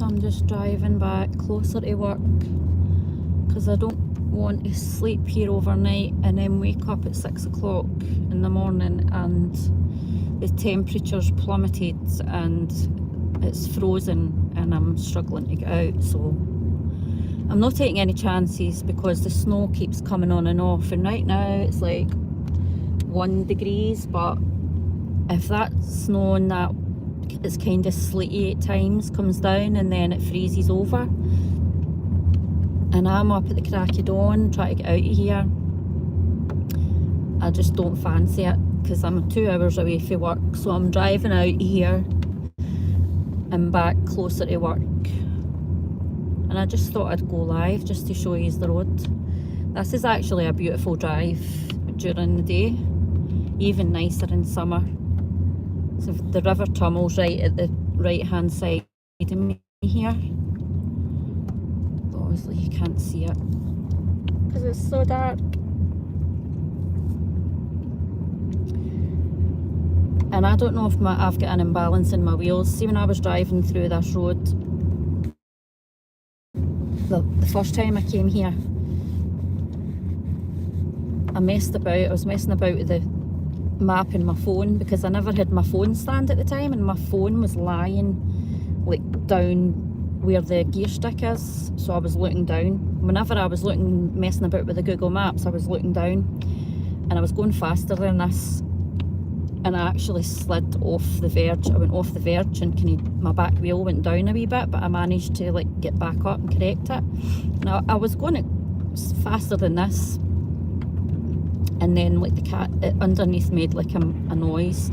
I'm just driving back closer to work because I don't want to sleep here overnight and then wake up at 6 o'clock in the morning and the temperature's plummeted and it's frozen and I'm struggling to get out. So I'm not taking any chances because the snow keeps coming on and off, and right now it's like 1 degrees, but if that snow and that it's kind of sleety at times comes down and then it freezes over and I'm up at the crack of dawn trying to get out of here, I just don't fancy it because I'm 2 hours away from work. So I'm driving out here and back closer to work, and I just thought I'd go live just to show you the road. This is actually a beautiful drive during the day, even nicer in summer. So the River Tummel's right at the right hand side of me here. But obviously you can't see it because it's so dark. And I don't know if I've got an imbalance in my wheels. See, when I was driving through this road, the first time I came here, I was messing about with the map in my phone because I never had my phone stand at the time, and my phone was lying like down where the gear stick is, so I was looking down. Whenever I was messing about with the Google Maps, I was looking down and I was going faster than this, and I actually slid off the verge. I went off the verge and my back wheel went down a wee bit, but I managed to like get back up and correct it. Now I was going faster than this, and then like the cat underneath made like a noise,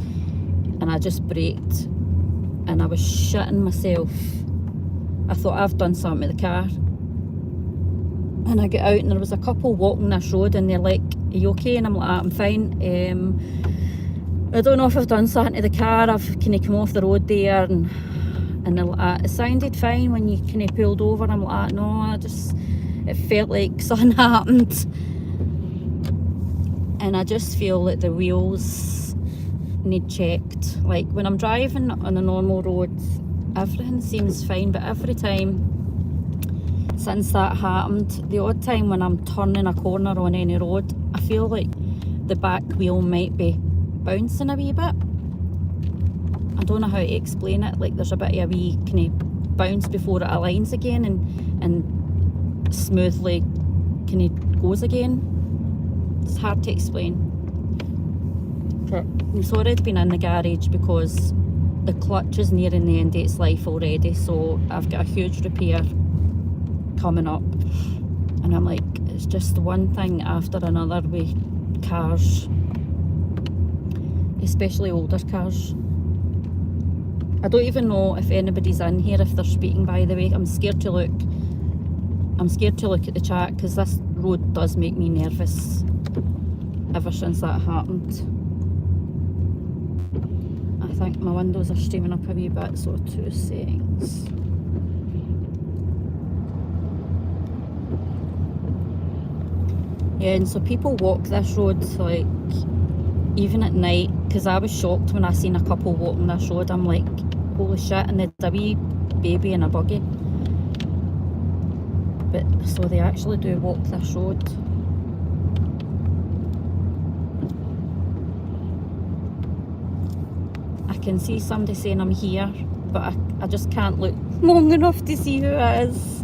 and I just braked and I was shitting myself. I thought I've done something with the car, and I get out and there was a couple walking this road and they're like, "Are you okay?" And I'm like, "I'm fine. I don't know if I've done something to the car. Can you come off the road there?" And they're like, "It sounded fine when you kind of pulled over." I'm like, "No, it felt like something happened." And I just feel that the wheels need checked. Like when I'm driving on a normal road, everything seems fine, but every time since that happened, the odd time when I'm turning a corner on any road, I feel like the back wheel might be bouncing a wee bit. I don't know how to explain it. Like there's a bit of a wee kind of bounce before it aligns again and smoothly kind of goes again. It's hard to explain. But it's already been in the garage because the clutch is nearing the end of its life already, so I've got a huge repair coming up, and I'm like, it's just one thing after another with cars, especially older cars. I don't even know if anybody's in here, if they're speaking, by the way. I'm scared to look at the chat because this road does make me nervous ever since that happened. I think my windows are streaming up a wee bit, so 2 seconds. Yeah, and so people walk this road like even at night, because I was shocked when I seen a couple walking this road. I'm like, holy shit, and they'd a wee baby in a buggy. But so they actually do walk this road. I can see somebody saying I'm here, but I just can't look long enough to see who it is.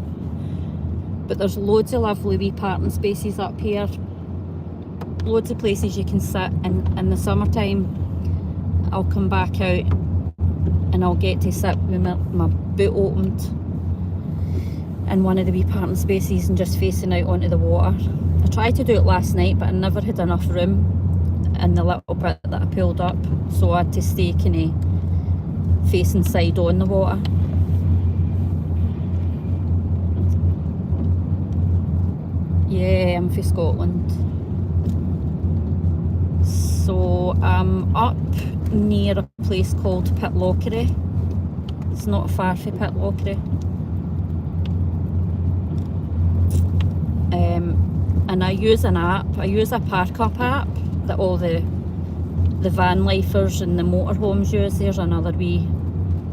But there's loads of lovely wee parking spaces up here. Loads of places you can sit, and in the summertime I'll come back out and I'll get to sit with my boot opened in one of the wee parking spaces and just facing out onto the water. I tried to do it last night, but I never had enough room in the little bit that I pulled up, so I had to stay kind of facing side on the water. Yeah, I'm from Scotland. So I'm up near a place called Pitlochry. It's not far from Pitlochry. And I use an app. I use a Park Up app that all the van lifers and the motorhomes use. There's another wee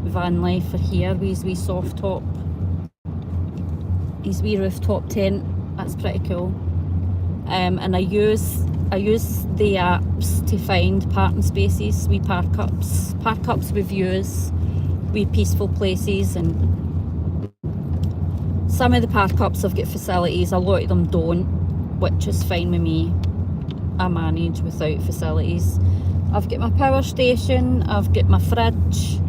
van life for here with his wee soft top, his wee rooftop tent. That's pretty cool. And I use the apps to find parking spaces, wee park ups with views, wee peaceful places. And some of the park ups have got facilities, a lot of them don't, which is fine with me. I manage without facilities. I've got my power station, I've got my fridge,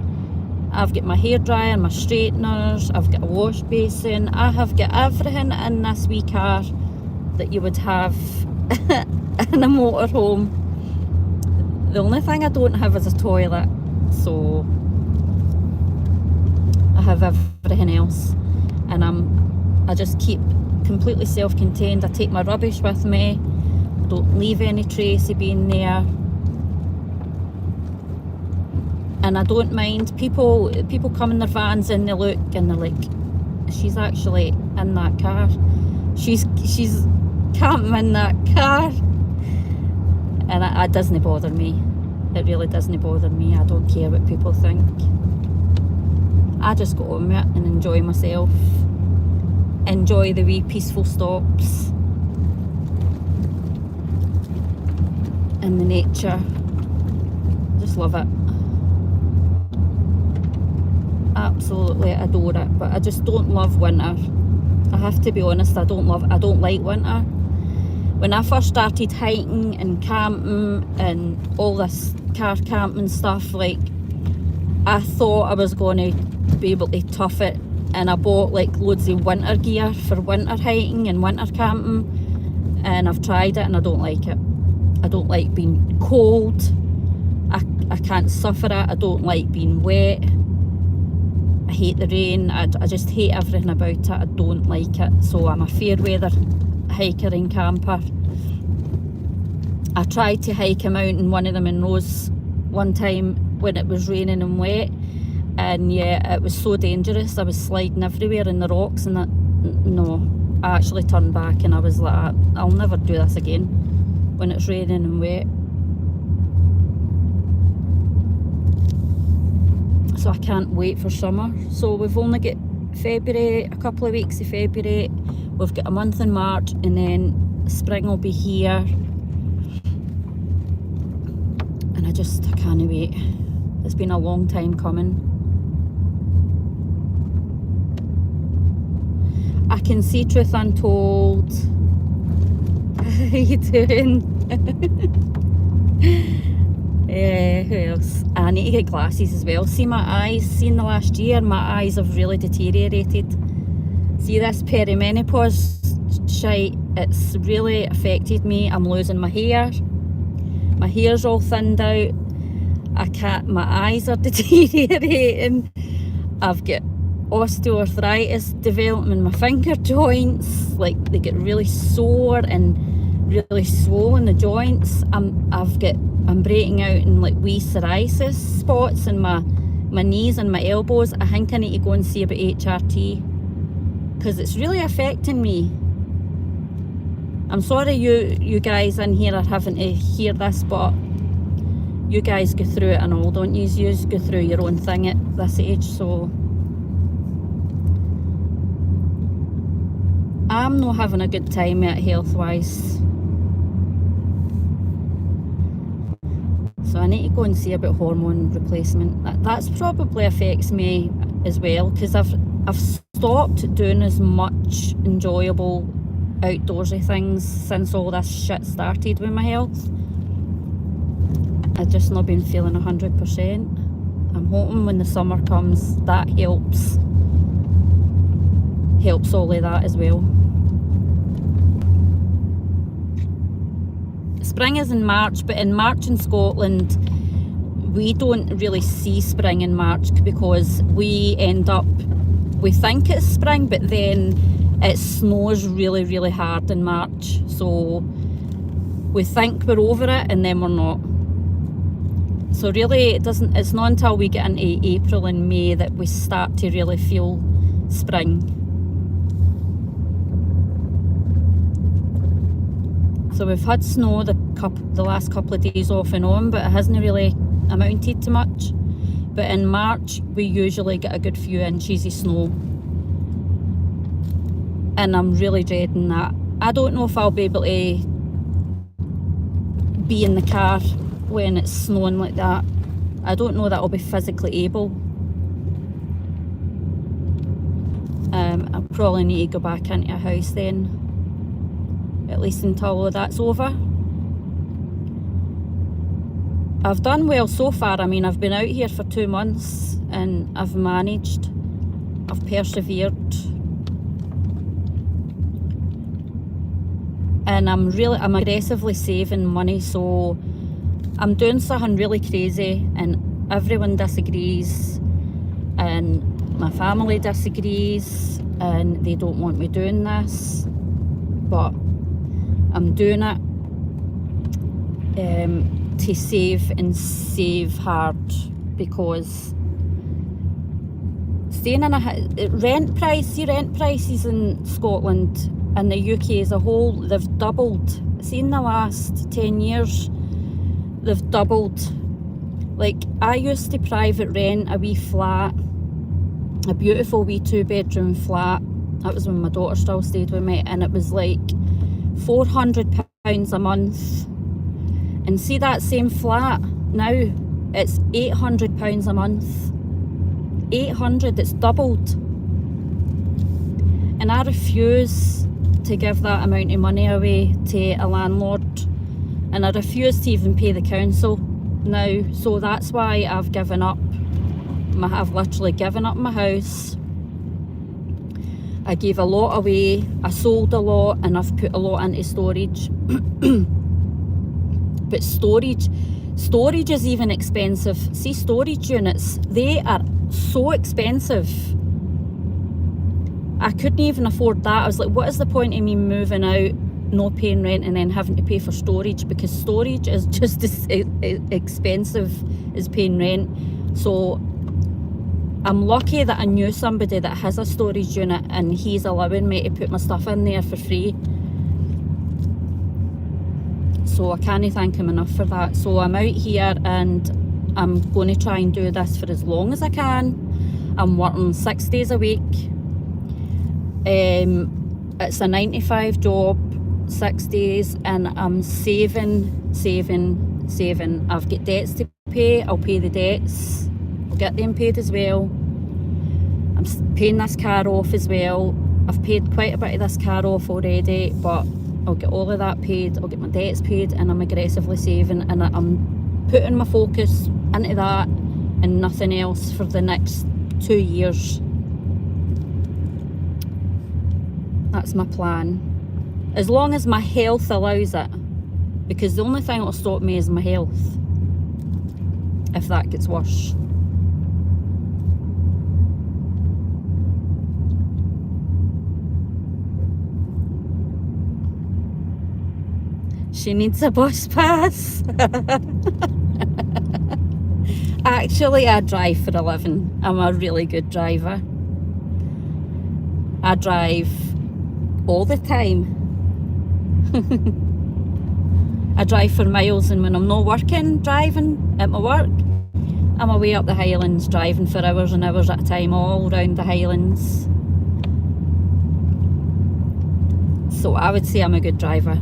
I've got my hairdryer, my straighteners, I've got a wash basin. I have got everything in this wee car that you would have in a motorhome. The only thing I don't have is a toilet, so I have everything else. And I just keep completely self-contained. I take my rubbish with me. I don't leave any trace of being there. And I don't mind people come in their vans and they look and they're like, she's actually in that car. She's camping in that car. And it doesn't bother me. It really doesn't bother me. I don't care what people think. I just go on with it and enjoy myself. Enjoy the wee peaceful stops and the nature. Just love it. Absolutely adore it. But I just don't love winter. I have to be honest, I don't like winter. When I first started hiking and camping and all this car camping stuff, like, I thought I was going to be able to tough it, and I bought like loads of winter gear for winter hiking and winter camping, and I've tried it and I don't like it. I don't like being cold. I can't suffer it. I don't like being wet. I hate the rain. I just hate everything about it. I don't like it. So I'm a fair weather hiker and camper. I tried to hike a mountain, one of them in Rose, one time when it was raining and wet, and yeah, it was so dangerous. I was sliding everywhere in the rocks, and that, no, I actually turned back and I was like, I'll never do this again when it's raining and wet. So I can't wait for summer. So we've only got February, a couple of weeks of February, we've got a month in March, and then spring will be here. And I can't wait. It's been a long time coming. I can see Truth Untold. How you doing? Who else? I need to get glasses as well. See my eyes, see in the last year, my eyes have really deteriorated. See this perimenopause shite, it's really affected me. I'm losing my hair. My hair's all thinned out. My eyes are deteriorating. I've got osteoarthritis developing in my finger joints. Like, they get really sore and really swollen, the joints. I'm breaking out in like wee psoriasis spots in my knees and my elbows. I think I need to go and see about HRT, because it's really affecting me. I'm sorry you guys in here are having to hear this, but you guys go through it and all, don't you? You go through your own thing at this age, so I'm not having a good time yet health-wise. So I need to go and see about hormone replacement. That's probably affects me as well, because I've stopped doing as much enjoyable outdoorsy things since all this shit started with my health. I've just not been feeling 100%. I'm hoping when the summer comes that helps all of that as well. Spring is in March, but in March in Scotland we don't really see spring in March, because we think it's spring, but then it snows really, really hard in March. So we think we're over it and then we're not. So really it's not until we get into April and May that we start to really feel spring. So we've had snow the last couple of days off and on, but it hasn't really amounted to much. but in March we usually get a good few inches of snow, and I'm really dreading that. I don't know if I'll be able to be in the car when it's snowing like that. I don't know that I'll be physically able. I'll probably need to go back into a house then, at least until all that's over. I've done well so far. I mean, I've been out here for 2 months and I've managed, I've persevered, and I'm aggressively saving money, so I'm doing something really crazy and everyone disagrees and my family disagrees and they don't want me doing this, but I'm doing it to save and save hard, because staying in rent prices in Scotland and the UK as a whole, they've doubled. See, in the last 10 years they've doubled. Like, I used to private rent a wee flat, a beautiful wee 2-bedroom flat. That was when my daughter still stayed with me, and it was like £400 a month. And see, that same flat now, it's £800 a month. 800, it's doubled. And I refuse to give that amount of money away to a landlord, and I refuse to even pay the council now. So that's why I've given up. I've literally given up my house. I gave a lot away, I sold a lot, and I've put a lot into storage. But storage is even expensive. See, storage units, they are so expensive. I couldn't even afford that. I was like, what is the point of me moving out, no paying rent, and then having to pay for storage? Because storage is just as expensive as paying rent. So I'm lucky that I knew somebody that has a storage unit and he's allowing me to put my stuff in there for free. So I can't thank him enough for that. So I'm out here and I'm going to try and do this for as long as I can. I'm working 6 days a week. It's a 9-to-5 job, 6 das, and I'm saving. I've got debts to pay. I'll pay the debts. I'll get them paid as well. I'm paying this car off as well. I've paid quite a bit of this car off already, but I'll get all of that paid. I'll get my debts paid, and I'm aggressively saving, and I'm putting my focus into that and nothing else for the next 2 years. That's my plan, as long as my health allows it, because the only thing that will stop me is my health, if that gets worse. She needs a bus pass. Actually, I drive for a living. I'm a really good driver. I drive all the time. I drive for miles, and when I'm not working, driving at my work, I'm away up the Highlands driving for hours and hours at a time, all around the Highlands. So I would say I'm a good driver.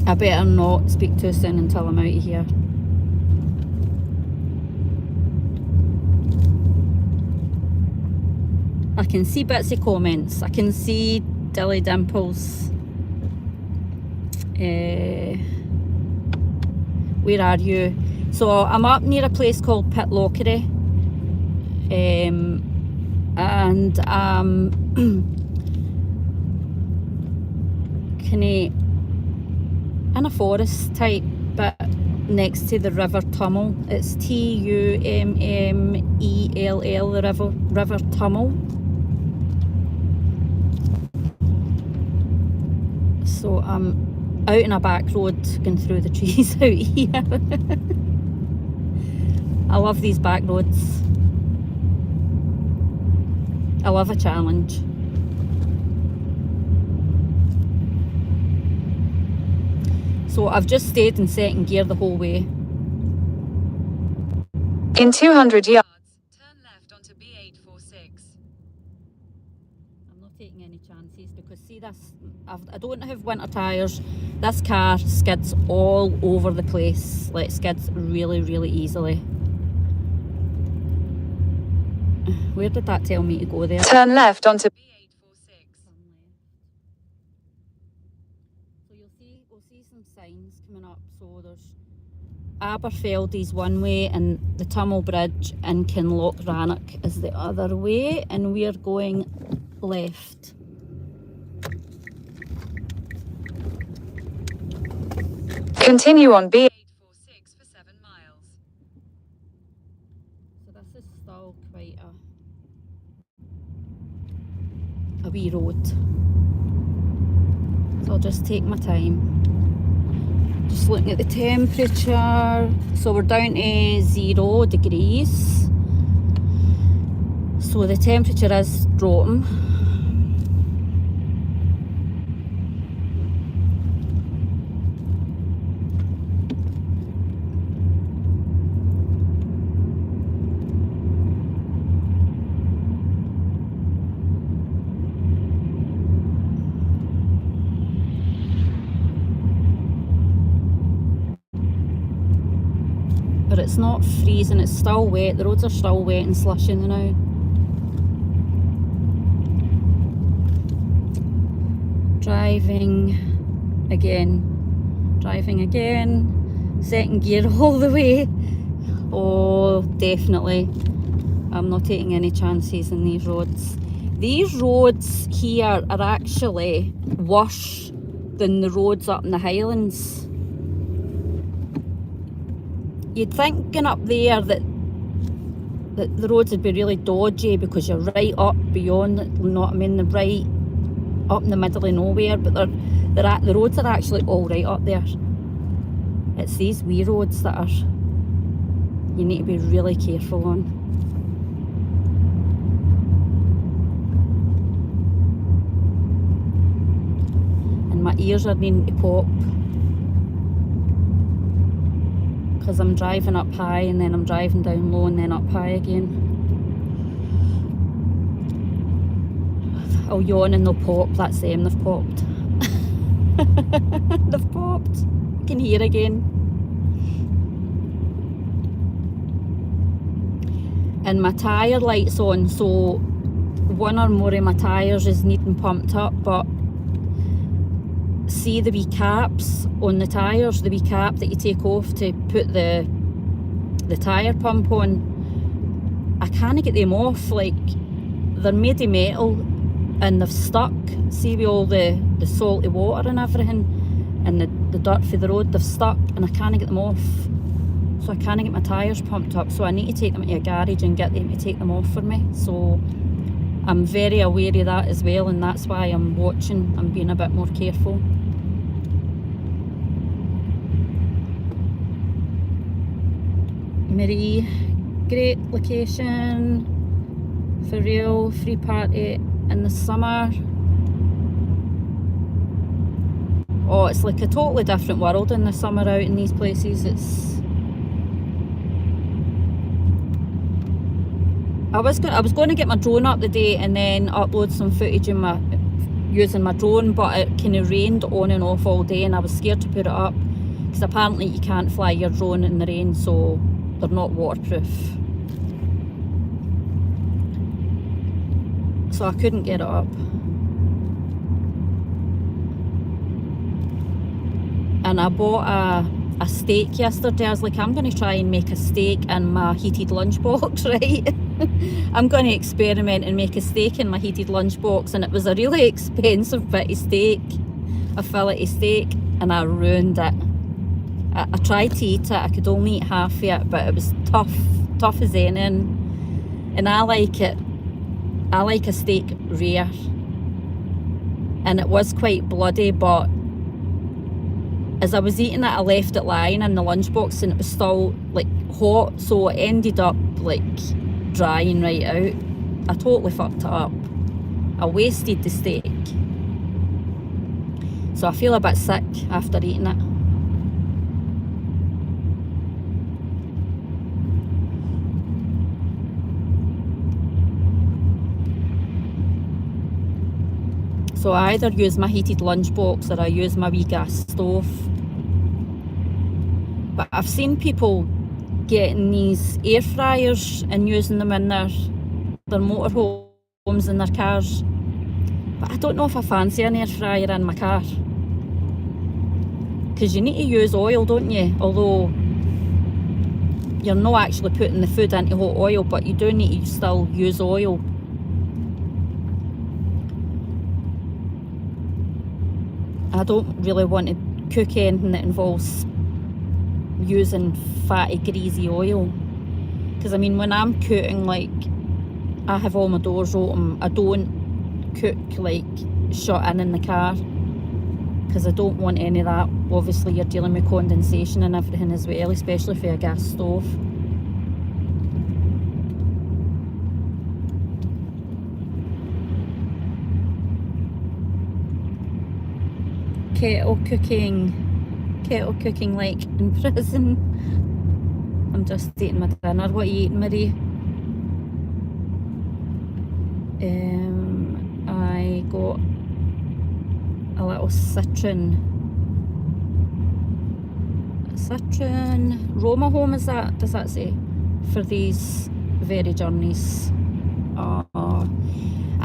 I better not speak too soon until I'm out of here. I can see bits of comments. I can see Dilly Dimples. Where are you? So I'm up near a place called Pitlochry, and kinda in a forest type bit next to the River Tummel. It's Tummell, the River Tummel. So I'm out in a back road going through the trees out here. I love these back roads. I love a challenge. So I've just stayed in second gear the whole way. In 200 yards, turn left onto B846. I'm not taking any chances because see this, I don't have winter tyres. This car skids all over the place. Like skids really, really easily. Where did that tell me to go there? Turn left onto B846. So we'll see some signs coming up. So there's Aberfeldy's one way and the Tummel Bridge and Kinlochrannoch is the other way, and we're going left. Continue on B846 for 7 miles. So this is still quite a wee road. So I'll just take my time. Just looking at the temperature. So we're down to 0 degrees. So the temperature is dropping. But it's not freezing, it's still wet. The roads are still wet and slushy now. Driving again. Second gear all the way. Oh, definitely. I'm not taking any chances in these roads. These roads here are actually worse than the roads up in the Highlands. You'd think going up there that the roads would be really dodgy because you're right up beyond, you know what I mean, the right up in the middle of nowhere, but the roads are actually all right up there. It's these wee roads that are, you need to be really careful on. And my ears are needing to pop. Because I'm driving up high and then I'm driving down low and then up high again. I'll yawn and they'll pop. That's them, they've popped. They've popped. I can hear again. And my tyre light's on, so one or more of my tyres is needing pumped up, but see the wee caps on the tyres, the wee cap that you take off to put the tyre pump on, I can't get them off. Like, they're made of metal and they've stuck. See with all the salty water and everything and the dirt for the road, they've stuck and I can't get them off. So I can't get my tyres pumped up, so I need to take them into a garage and get them to take them off for me. So I'm very aware of that as well, and that's why I'm watching. I'm being a bit more careful. Marie, great location, for real, free party in the summer. Oh, it's like a totally different world in the summer out in these places. I was going to get my drone up today and then upload some footage using my drone, but it kind of rained on and off all day and I was scared to put it up because apparently you can't fly your drone in the rain, so they're not waterproof. So I couldn't get it up. And I bought a steak yesterday. I was like, I'm going to try and make a steak in my heated lunchbox, right? I'm going to experiment and make a steak in my heated lunchbox, and it was a really expensive bit of steak, a fillet steak, and I ruined it. I tried to eat it, I could only eat half of it, but it was tough as anything. And I like a steak rare. And it was quite bloody, but as I was eating it, I left it lying in the lunchbox and it was still like hot, so it ended up like drying right out. I totally fucked it up. I wasted the steak. So I feel a bit sick after eating it. So I either use my heated lunchbox or I use my wee gas stove. But I've seen people getting these air fryers and using them in their motorhomes and their cars. But I don't know if I fancy an air fryer in my car. Because you need to use oil, don't you? Although you're not actually putting the food into hot oil, but you do need to still use oil. I don't really want to cook anything that involves using fatty, greasy oil. Because I mean, when I'm cooking, like, I have all my doors open. I don't cook like shut in the car, because I don't want any of that. Obviously you're dealing with condensation and everything as well, especially for a gas stove. Kettle cooking like in prison. I'm just eating my dinner. What are you eating, Marie? I got a little citron Roma home, does that say, for these very journeys.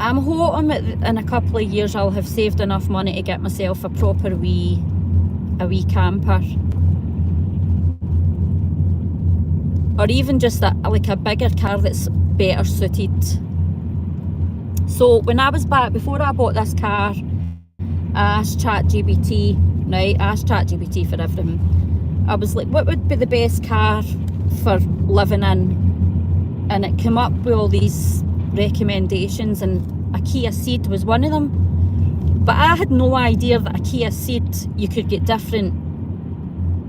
I'm hoping that in a couple of years I'll have saved enough money to get myself a proper wee camper, or even just like a bigger car that's better suited. So when I was back, before I bought this car, I asked ChatGPT, right? I asked ChatGPT for everything. I was like, what would be the best car for living in? And it came up with all these recommendations, and a Kia Ceed was one of them. But I had no idea that a Kia Ceed, you could get different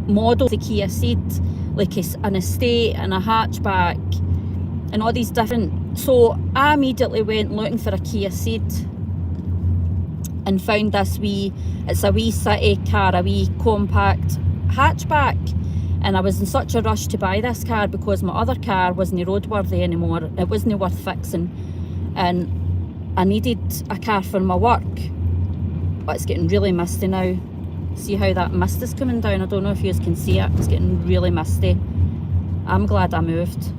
models of the Kia Ceed, like an estate and a hatchback and all these different. So I immediately went looking for a Kia Ceed and found this it's a wee city car, a wee compact hatchback. And I was in such a rush to buy this car because my other car wasn't roadworthy anymore. It wasn't worth fixing, and I needed a car for my work. But it's getting really misty now. See how that mist is coming down? I don't know if you guys can see it. It's getting really misty. I'm glad I moved.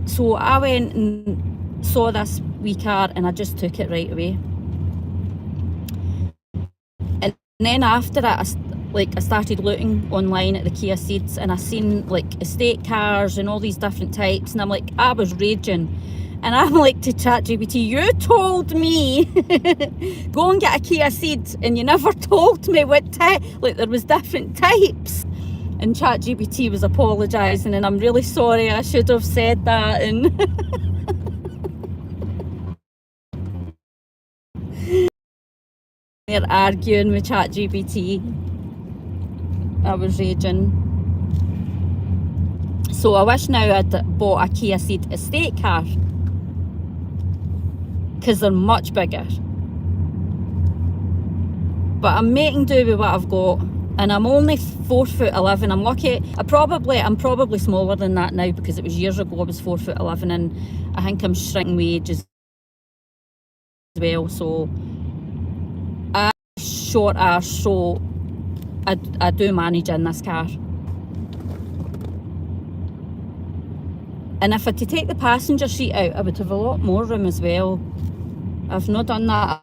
So I went and saw this wee car and I just took it right away. And then after that, I started looking online at the Kia Ceeds, and I seen like estate cars and all these different types, and I was raging. And I'm like to ChatGPT, you told me go and get a Kia Ceed, and you never told me what type, like there was different types. And ChatGPT was apologising, and I'm really sorry, I should have said that. And they're arguing with ChatGPT. I was raging. So I wish now I'd bought a Kia Ceed estate car, because they're much bigger. But I'm making do with what I've got, and I'm only 4'11". I'm lucky. I'm probably smaller than that now, because it was years ago I was 4'11", and I think I'm shrinking with age as well. So I'm short ass, so I do manage in this car. And if I had to take the passenger seat out, I would have a lot more room as well. I've not done that.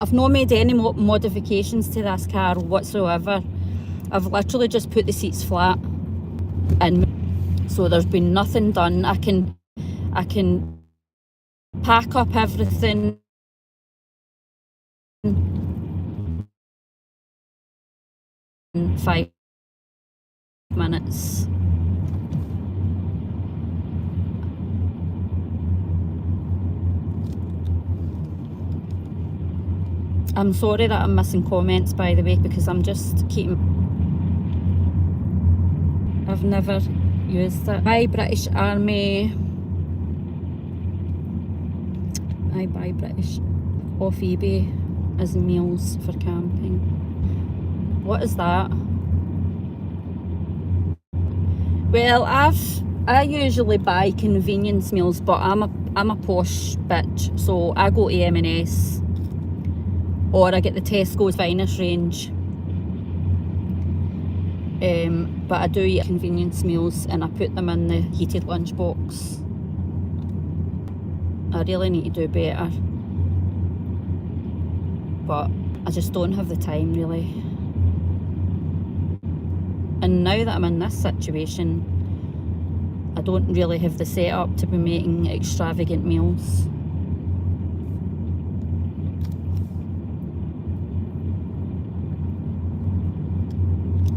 I've not made any modifications to this car whatsoever. I've literally just put the seats flat, and so there's been nothing done. I can pack up everything in 5 minutes. I'm sorry that I'm missing comments, by the way, because I'm just I've never used it. Buy British Army. I buy British off eBay as meals for camping. What is that? Well, I usually buy convenience meals, but I'm a posh bitch, so I go to M&S or I get the Tesco's Finest range. But I do eat convenience meals and I put them in the heated lunchbox. I really need to do better, but I just don't have the time really. And now that I'm in this situation, I don't really have the setup to be making extravagant meals.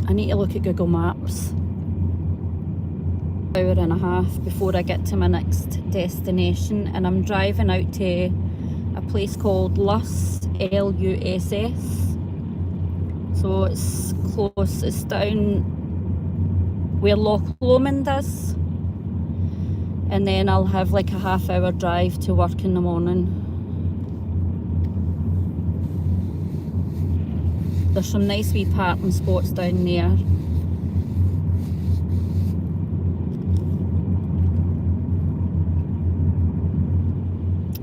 I need to look at Google Maps. Hour and a half before I get to my next destination, and I'm driving out to a place called Luss, L-U-S-S. So it's close, it's down where Loch Lomond is. And then I'll have like a half-hour drive to work in the morning. There's some nice wee parking spots down there.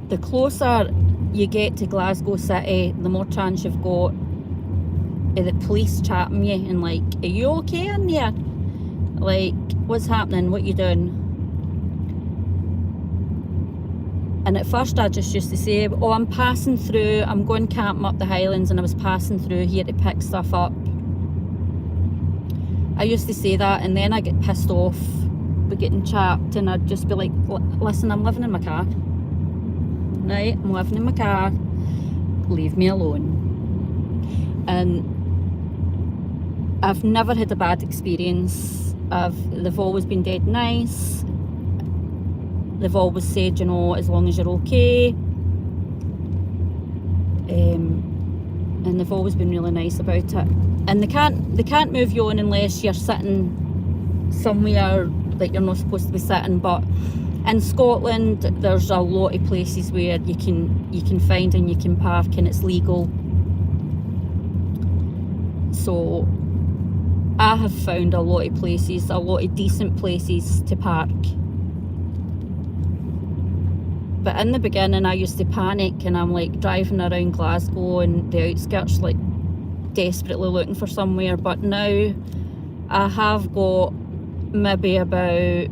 The closer you get to Glasgow City, the more chance you've got of the police chatting you and like, are you okay in there? Like, what's happening? What you doing? And at first I just used to say, oh, I'm passing through, I'm going camping up the Highlands and I was passing through here to pick stuff up. I used to say that, and then I get pissed off with getting chapped, and I'd just be like, listen, I'm living in my car. Right, I'm living in my car, leave me alone. And I've never had a bad experience. They've always been dead nice. They've always said, you know, as long as you're okay. And they've always been really nice about it. And they can't move you on unless you're sitting somewhere that you're not supposed to be sitting. But in Scotland, there's a lot of places where you can find and you can park and it's legal. So I have found a lot of places, a lot of decent places to park. But in the beginning I used to panic, and I'm like driving around Glasgow and the outskirts like desperately looking for somewhere. But now I have got maybe about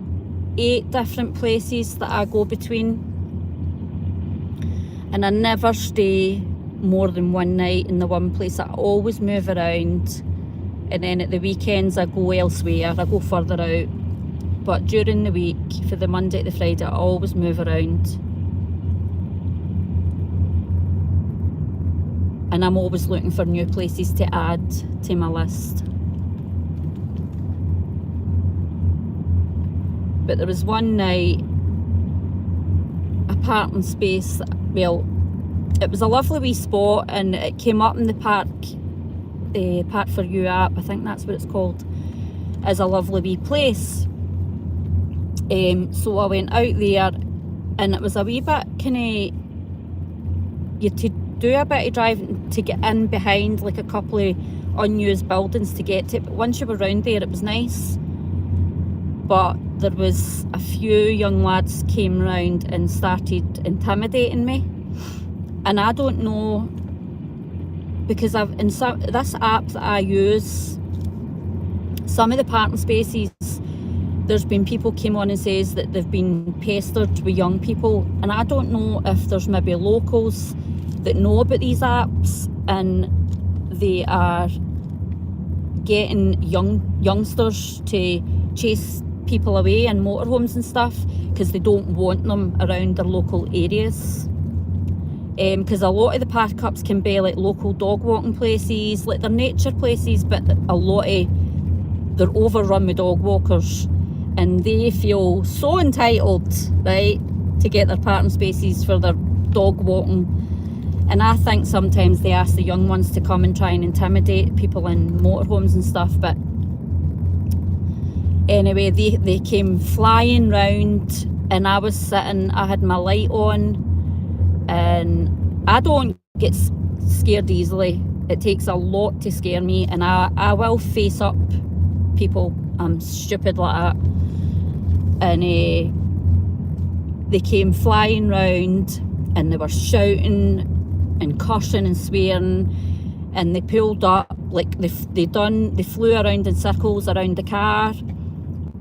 8 different places that I go between, and I never stay more than one night in the one place. I always move around, and then at the weekends I go elsewhere, I go further out. But during the week, for the Monday to the Friday, I always move around. And I'm always looking for new places to add to my list. But there was one night, a parking space, well, it was a lovely wee spot, and it came up in the Park for You app, I think that's what it's called, as a lovely wee place. So I went out there, and it was a wee bit kind of, you had to do a bit of driving to get in behind like a couple of unused buildings to get to it. But once you were around there, it was nice. But there was a few young lads came round and started intimidating me, and I don't know, because this app that I use, some of the parking spaces, there's been people came on and says that they've been pestered with young people, and I don't know if there's maybe locals that know about these apps and they are getting youngsters to chase people away in motorhomes and stuff because they don't want them around their local areas. Because a lot of the park ups can be like local dog walking places, like they're nature places, but a lot of they're overrun with dog walkers, and they feel so entitled, right, to get their parking spaces for their dog walking. And I think sometimes they ask the young ones to come and try and intimidate people in motorhomes and stuff. But anyway, they came flying round, and I was sitting, I had my light on, and I don't get scared easily. It takes a lot to scare me, and I will face up people. I'm stupid like that. And they came flying round and they were shouting and cursing and swearing, and they pulled up, like they flew around in circles around the car,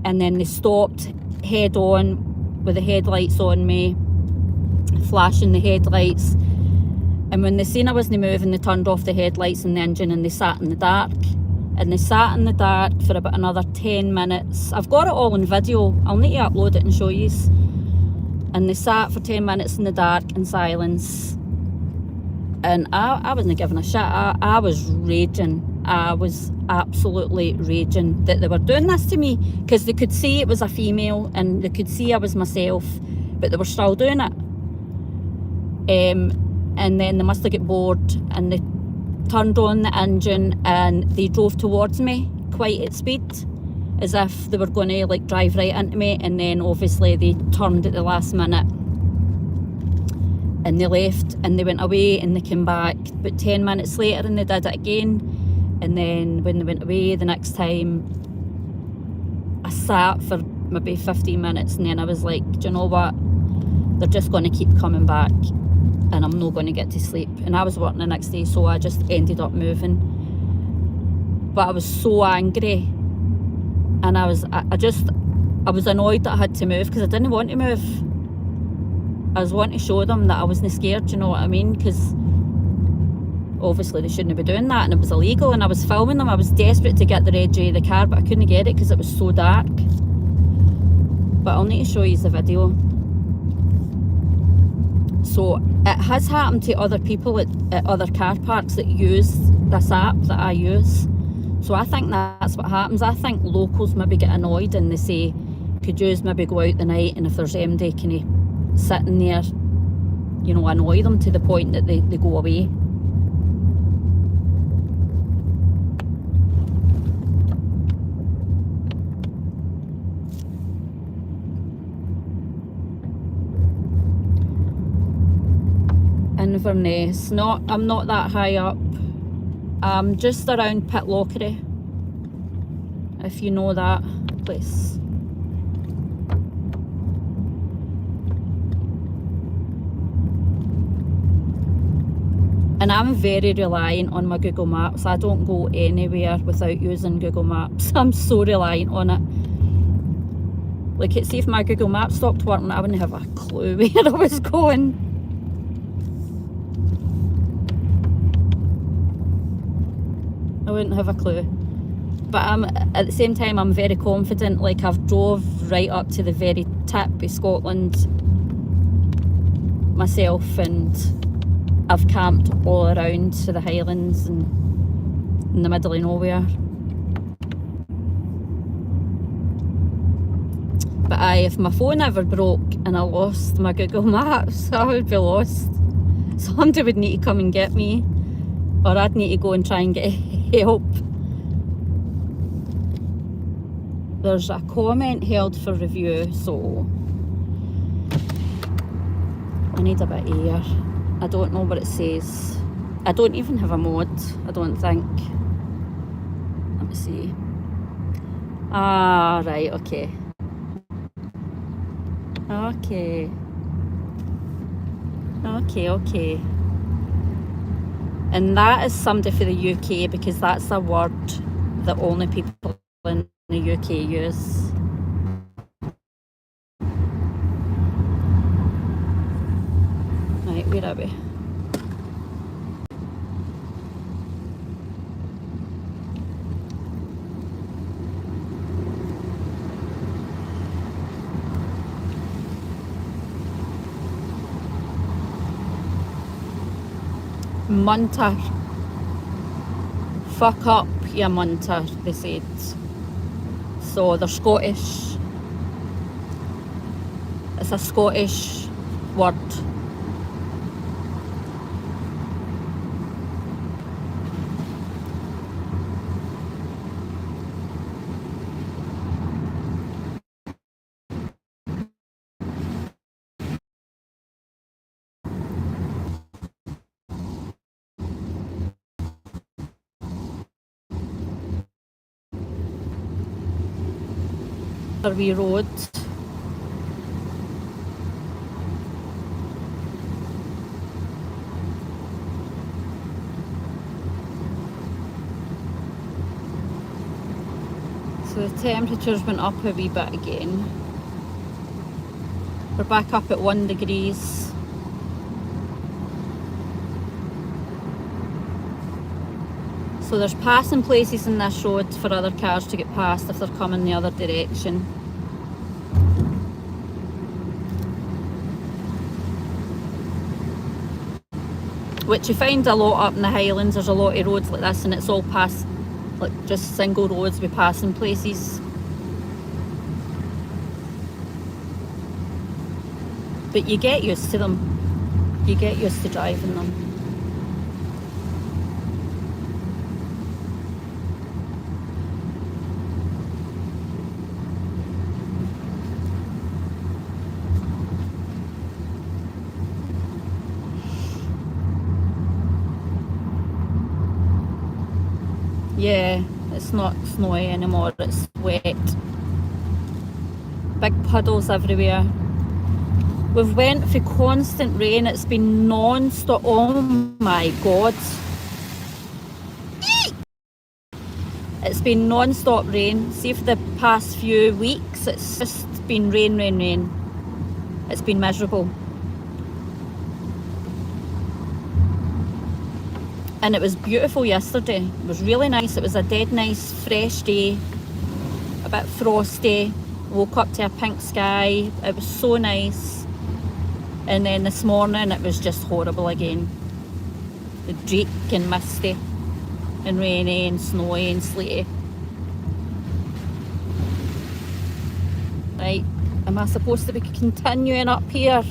and then they stopped head on with the headlights on me, flashing the headlights. And when they seen I wasn't moving, they turned off the headlights and the engine, and they sat in the dark. And they sat in the dark for about another 10 minutes. I've got it all on video. I'll need to upload it and show you. And they sat for 10 minutes in the dark in silence. And I wasn't giving a shit. I was raging. I was absolutely raging that they were doing this to me, because they could see it was a female and they could see I was myself, but they were still doing it. And then they must have got bored and they turned on the engine and they drove towards me quite at speed, as if they were going to like drive right into me, and then obviously they turned at the last minute and they left and they went away and they came back but 10 minutes later and they did it again. And then when they went away the next time, I sat for maybe 15 minutes and then I was like, do you know what, they're just going to keep coming back and I'm not going to get to sleep. And I was working the next day, so I just ended up moving. But I was so angry, and I was annoyed that I had to move, because I didn't want to move. I was wanting to show them that I wasn't scared, you know what I mean? Because obviously they shouldn't be doing that and it was illegal, and I was filming them. I was desperate to get the red J of the car, but I couldn't get it because it was so dark. But I'll need to show you the video. So it has happened to other people at other car parks that use this app that I use. So I think that's what happens. I think locals maybe get annoyed and they say, could you maybe go out the night, and if there's MD, can you sitting there, you know, annoy them to the point that they go away. Inverness, I'm not that high up. I'm just around Pitlochry, if you know that place. And I'm very reliant on my Google Maps. I don't go anywhere without using Google Maps. I'm so reliant on it. Like, see, if my Google Maps stopped working, I wouldn't have a clue where I was going. I wouldn't have a clue. But at the same time, I'm very confident. Like, I've drove right up to the very tip of Scotland myself, and I've camped all around to the Highlands and in the middle of nowhere. But if my phone ever broke and I lost my Google Maps, I would be lost. Somebody would need to come and get me, or I'd need to go and try and get help. There's a comment held for review, so I need a bit of air. I don't know what it says. I don't even have a mod, I don't think. Let me see. Ah, right, okay. Okay. And that is somebody for the UK, because that's a word that only people in the UK use. Right, where are we? Munter. Fuck up, you munter, they said. So they're Scottish. It's a Scottish word. Wee road. So the temperatures went up a wee bit again. We're back up at 1 degrees. So there's passing places in this road for other cars to get past if they're coming the other direction. Which you find a lot up in the Highlands. There's a lot of roads like this and it's all past, like just single roads with passing places. But you get used to them. You get used to driving them. Yeah, it's not snowy anymore, it's wet. Big puddles everywhere. We've went for constant rain, it's been non-stop. Oh my god. It's been non-stop rain. See, for the past few weeks, it's just been rain, rain, rain. It's been miserable. And it was beautiful yesterday. It was really nice. It was a dead nice fresh day, a bit frosty. Woke up to a pink sky. It was so nice. And then this morning it was just horrible again. The dreak and misty and rainy and snowy and sleety. Right, am I supposed to be continuing up here?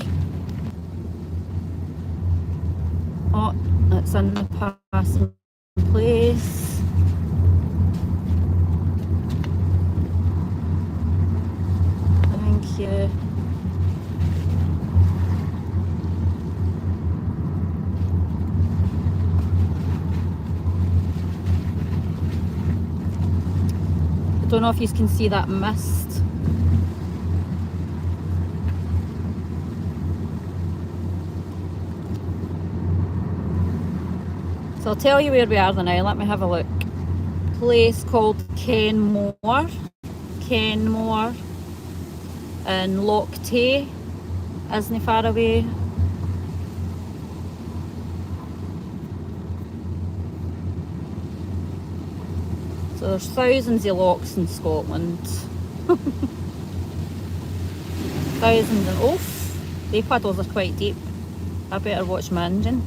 Oh, it's in the passing place. Thank you. I don't know if you can see that mist. So I'll tell you where we are now. Let me have a look. Place called Kenmore and Loch Tay isn't far away. So there's thousands of lochs in Scotland. Thousands and oof, the puddles are quite deep. I better watch my engine.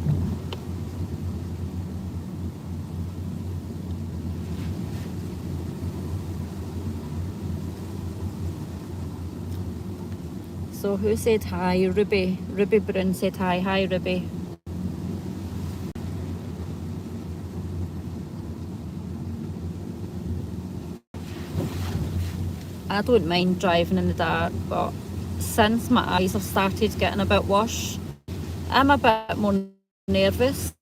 So who said hi? Ruby. Ruby Brun said hi. Hi Ruby. I don't mind driving in the dark, but since my eyes have started getting a bit worse, I'm a bit more nervous.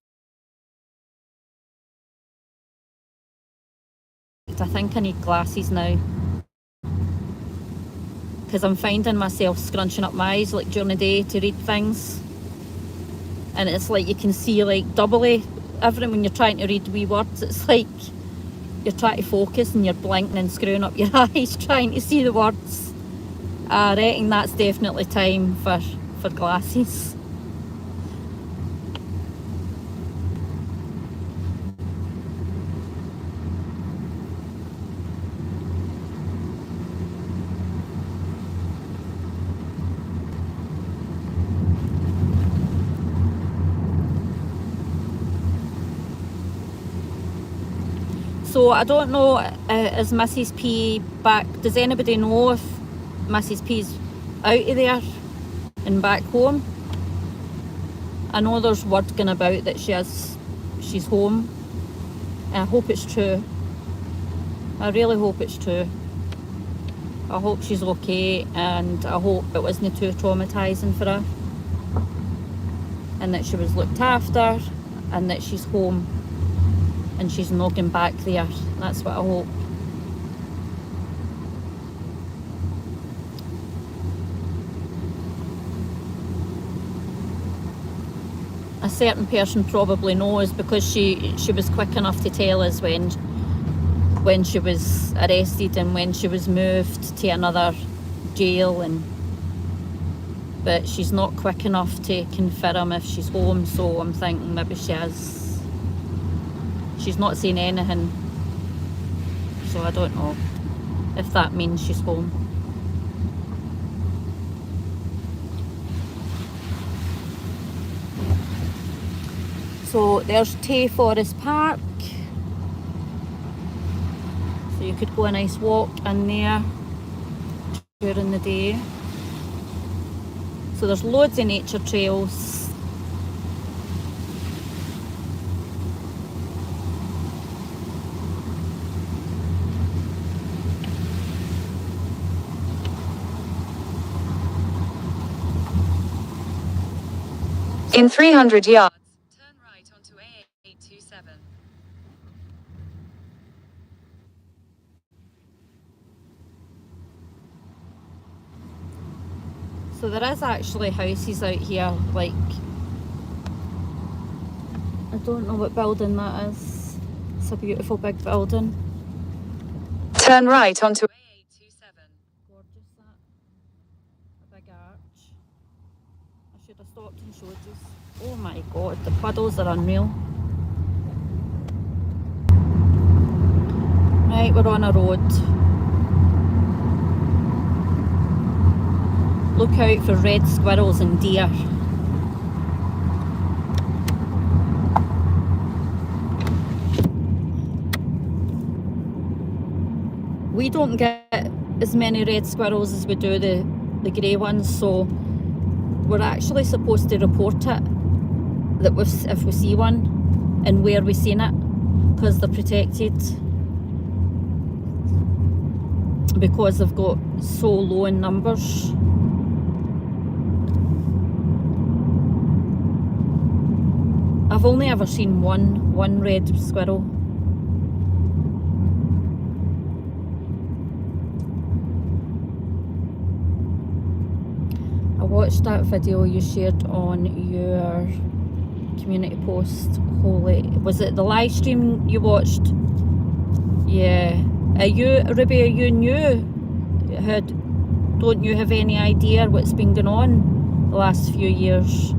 I think I need glasses now, because I'm finding myself scrunching up my eyes like during the day to read things, and it's like you can see like doubly everything when you're trying to read wee words. It's like you're trying to focus and you're blinking and screwing up your eyes trying to see the words. I reckon that's definitely time for glasses. So I don't know, is Mrs P back? Does anybody know if Mrs P's out of there and back home? I know there's word going about that she's home. I hope it's true. I really hope it's true. I hope she's okay, and I hope it wasn't too traumatising for her, and that she was looked after, and that she's home and she's not going back there. That's what I hope. A certain person probably knows, because she was quick enough to tell us when when she was arrested and when she was moved to another jail, but she's not quick enough to confirm if she's home, so I'm thinking maybe she is. She's not saying anything, so I don't know if that means she's home. So there's Tay Forest Park. So you could go a nice walk in there during the day. So there's loads of nature trails. In 300 yards, turn right onto A827. So there is actually houses out here, like, I don't know what building that is. It's a beautiful big building. Turn right onto A827. Gorgeous, that. A big arch. I should have stopped and showed you. Oh my god, the puddles are unreal. Right, we're on a road. Look out for red squirrels and deer. We don't get as many red squirrels as we do the grey ones, so we're actually supposed to report it that if we see one and where we seen it, because they're protected, because they've got so low in numbers. I've only ever seen one red squirrel. I watched that video you shared on your community post. Holy, was it the live stream you watched? Yeah. Ruby, are you new? Don't you have any idea what's been going on the last few years?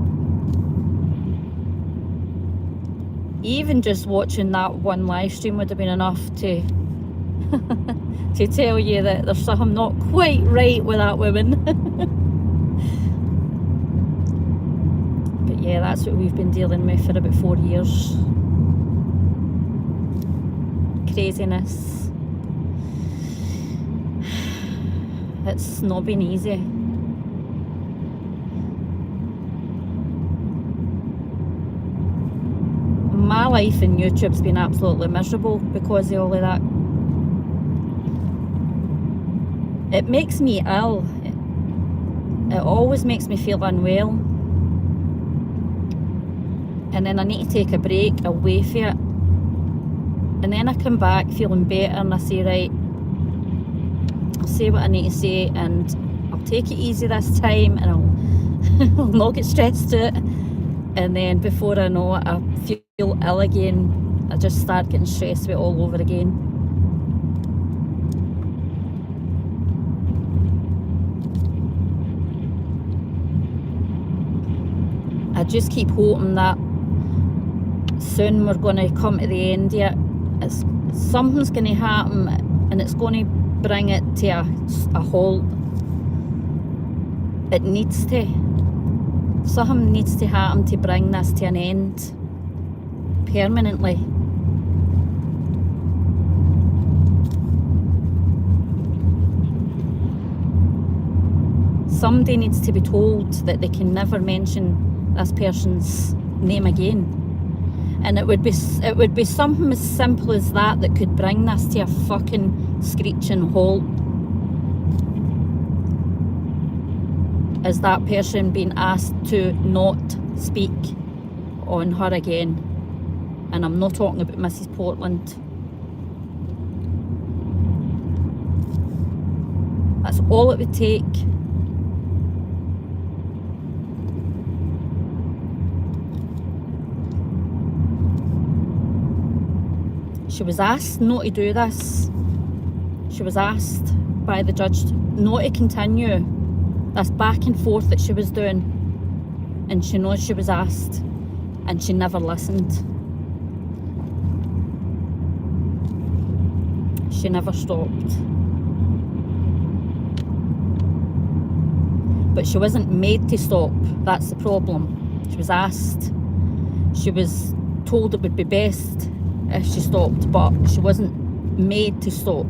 Even just watching that one live stream would have been enough to to tell you that there's something not quite right with that woman. But yeah, that's what we've been dealing with for about 4 years. Craziness. It's not been easy. My life in YouTube's been absolutely miserable because of all of that. It makes me ill. It always makes me feel unwell. And then I need to take a break away from it. And then I come back feeling better and I say, right, I'll say what I need to say and I'll take it easy this time and I'll not get stressed to it. And then before I know it, I feel ill again. I just start getting stressed with it all over again. I just keep hoping that soon we're going to come to the end of it. Something's going to happen and it's going to bring it to a halt. It needs to. Something needs to happen to bring this to an end permanently. Somebody needs to be told that they can never mention this person's name again. And it would be something as simple as that could bring this to a fucking screeching halt. As that person being asked to not speak on her again. And I'm not talking about Mrs. Portland. That's all it would take. She was asked not to do this. She was asked by the judge not to continue this back and forth that she was doing, and she knows she was asked, and she never listened. She never stopped. But she wasn't made to stop. That's the problem. She was asked. She was told it would be best if she stopped, but she wasn't made to stop.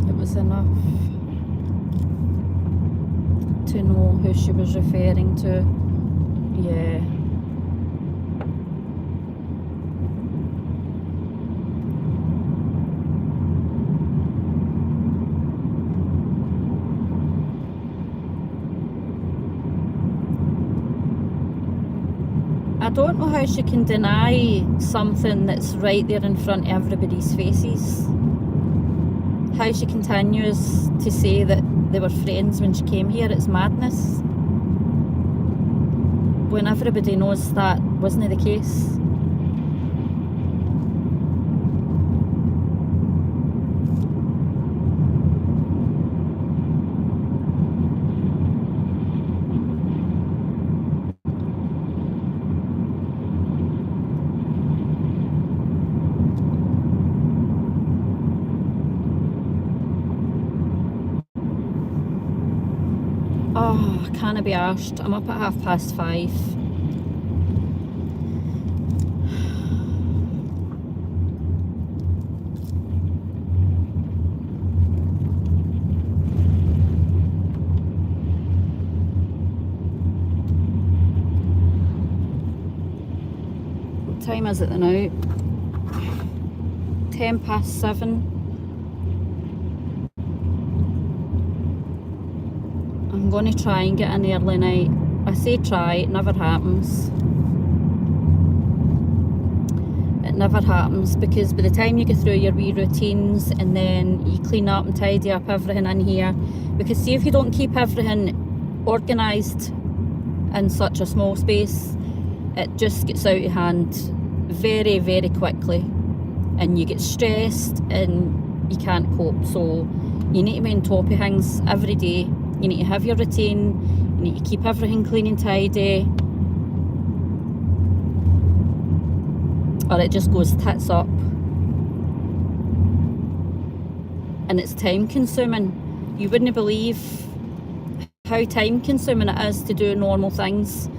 It was enough to know who she was referring to. Yeah. I don't know how she can deny something that's right there in front of everybody's faces. How she continues to say that they were friends when she came here. It's madness. When everybody knows that wasn't the case. Oh, I can't be arsed. I'm up at 5:30. What time is it now? 7:10. I'm going to try and get an early night. I say try, it never happens. It never happens, because by the time you get through your wee routines and then you clean up and tidy up everything in here, because see, if you don't keep everything organised in such a small space, it just gets out of hand very, very quickly, and you get stressed and you can't cope. So you need to be on top of things every day. You need to have your routine, you need to keep everything clean and tidy, or it just goes tits up. And it's time consuming. You wouldn't believe how time consuming it is to do normal things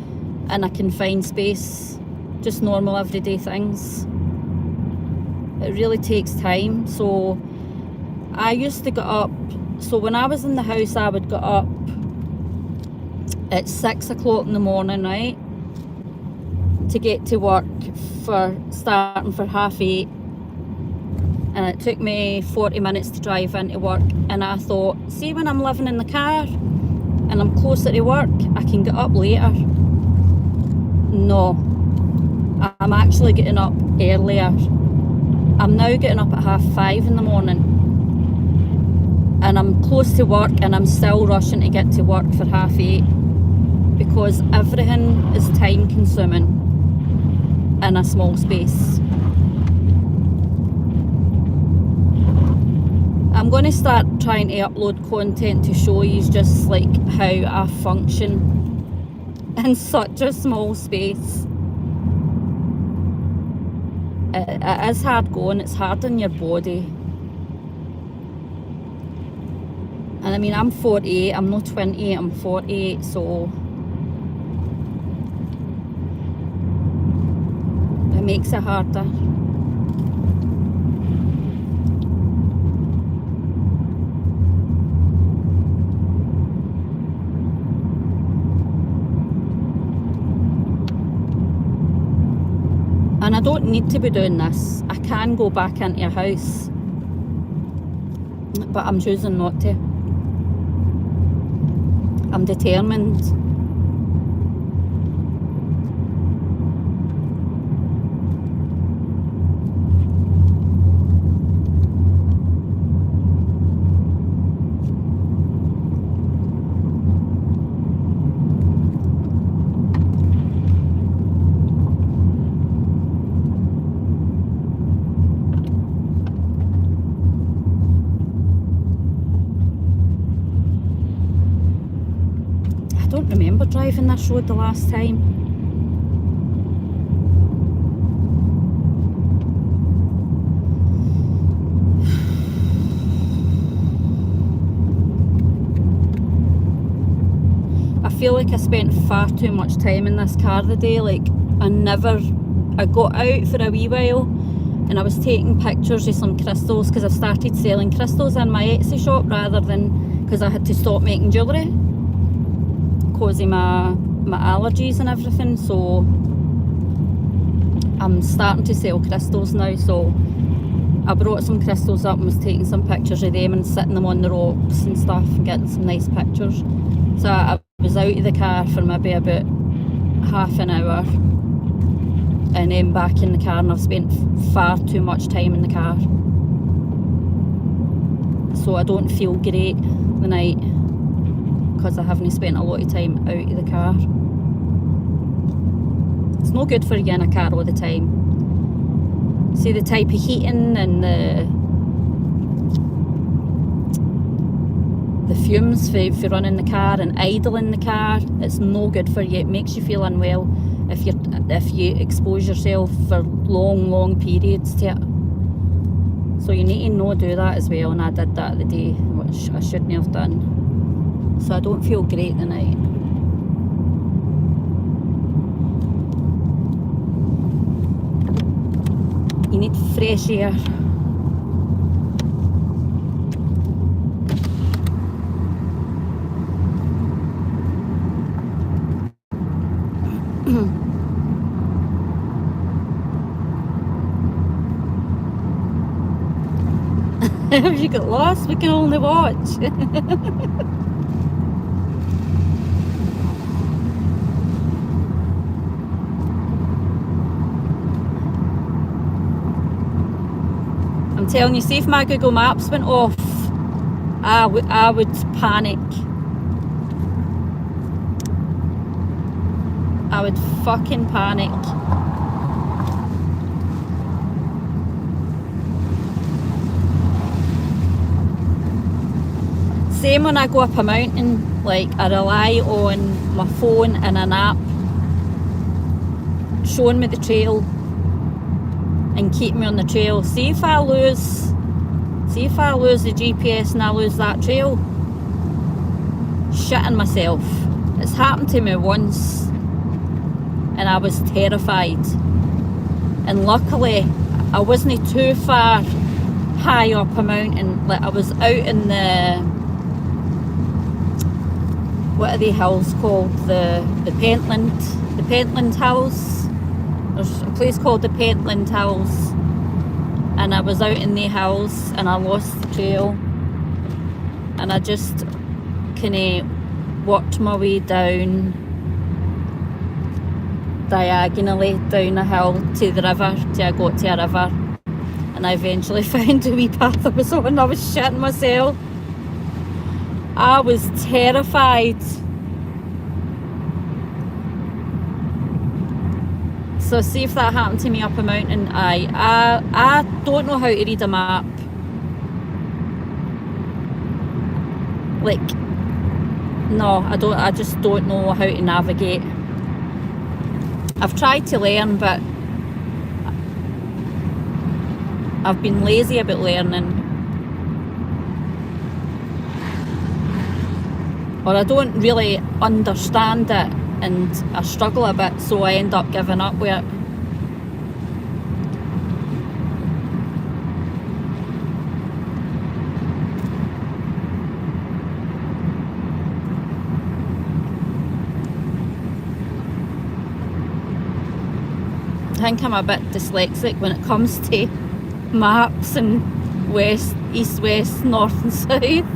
in a confined space, just normal everyday things. It really takes time. So I used to get up. So when I was in the house, I would get up at 6 o'clock in the morning, right, to get to work, for starting for 8:30, and it took me 40 minutes to drive into work. And I thought, see, when I'm living in the car and I'm closer to work, I can get up later. No, I'm actually getting up earlier. I'm now getting up at 5:30 in the morning. And I'm close to work and I'm still rushing to get to work for 8:30, because everything is time consuming in a small space. I'm going to start trying to upload content to show you just like how I function in such a small space. It is hard going, it's hard on your body. And I mean, I'm 48, I'm not 28, I'm 48, so it makes it harder. And I don't need to be doing this. I can go back into a house, but I'm choosing not to. I'm determined. I don't remember driving this road the last time. I feel like I spent far too much time in this car the day. Like, I got out for a wee while and I was taking pictures of some crystals because I've started selling crystals in my Etsy shop rather than because I had to stop making jewellery because of my allergies and everything. So I'm starting to sell crystals now. So I brought some crystals up and was taking some pictures of them and sitting them on the rocks and stuff and getting some nice pictures. So I was out of the car for maybe about half an hour and then back in the car, and I've spent far too much time in the car. So I don't feel great the night because I haven't spent a lot of time out of the car. It's no good for you in a car all the time. See the type of heating and the fumes for running the car and idling the car. It's no good for you. It makes you feel unwell if you expose yourself for long periods to it. So you need to not do that as well, and I did that the day, which I shouldn't have done. So I don't feel great tonight. You need fresh air. If you get lost, we can only watch. I'm telling you, see if my Google Maps went off, I would panic. I would fucking panic. Same when I go up a mountain, like I rely on my phone and an app showing me the trail and keep me on the trail. See if I lose the GPS and I lose that trail, shitting myself. It's happened to me once and I was terrified, and luckily I wasn't too far high up a mountain. Like I was out in the, what are the hills called, the Pentland Hills. There's a place called the Pentland Hills, and I was out in the hills and I lost the trail, and I just kind of worked my way down diagonally down a hill to the river till I got to a river, and I eventually found the wee path I was on. I was shitting myself. I was terrified. So see if that happened to me up a mountain. I don't know how to read a map. Like, no, I just don't know how to navigate. I've tried to learn, but I've been lazy about learning. Or I don't really understand it and I struggle a bit, so I end up giving up with it. I think I'm a bit dyslexic when it comes to maps and east, west, north and south.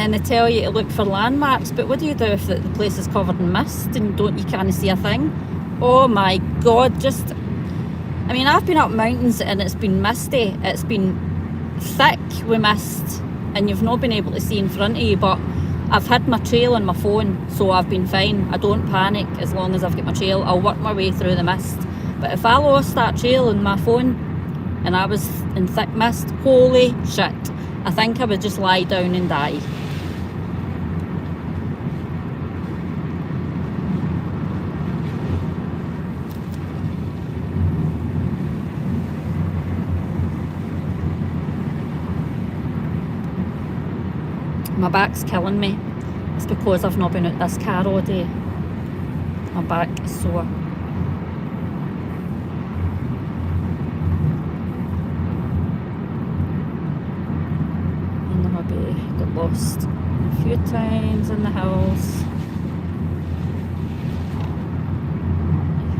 then they tell you to look for landmarks, but what do you do if the place is covered in mist and you can't see a thing? Oh my god, I mean, I've been up mountains and it's been misty, it's been thick with mist, and you've not been able to see in front of you, but I've had my trail on my phone, so I've been fine. I don't panic as long as I've got my trail. I'll work my way through the mist. But if I lost that trail on my phone and I was in thick mist, holy shit, I think I would just lie down and die. My back's killing me. It's because I've not been out this car all day. My back is sore. And the hubby got lost a few times in the hills.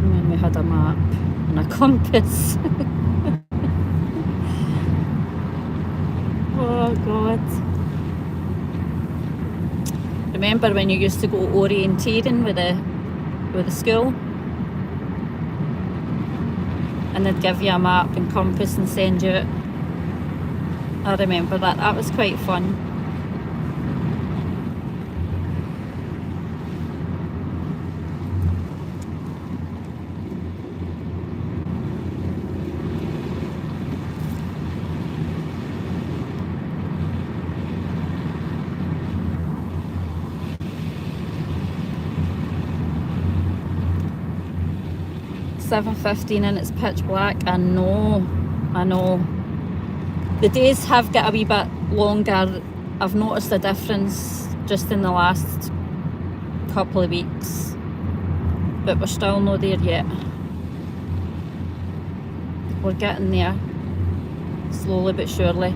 When we had a map and a compass. Oh God. Remember when you used to go orienteering with the school, and they'd give you a map and compass and send you it? I remember that. That was quite fun. $7:15 and it's pitch black. I know. The days have got a wee bit longer. I've noticed a difference just in the last couple of weeks, but we're still not there yet. We're getting there, slowly but surely.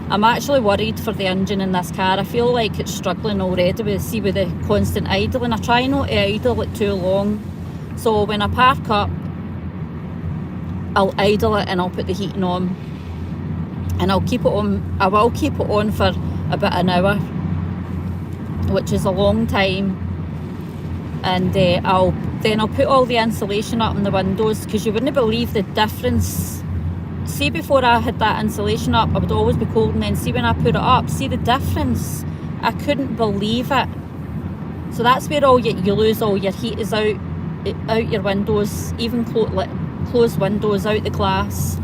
I'm actually worried for the engine in this car. I feel like it's struggling already with the constant idling. I try not to idle it too long. So when I park up, I'll idle it and I'll put the heating on, and I'll keep it on. I will keep it on for about an hour, which is a long time, and I'll put all the insulation up in the windows, because you wouldn't believe the difference. See, before I had that insulation up, I would always be cold, and then see when I put it up, see the difference. I couldn't believe it. So that's where you lose all your heat, is out your windows, even closed windows, out the glass.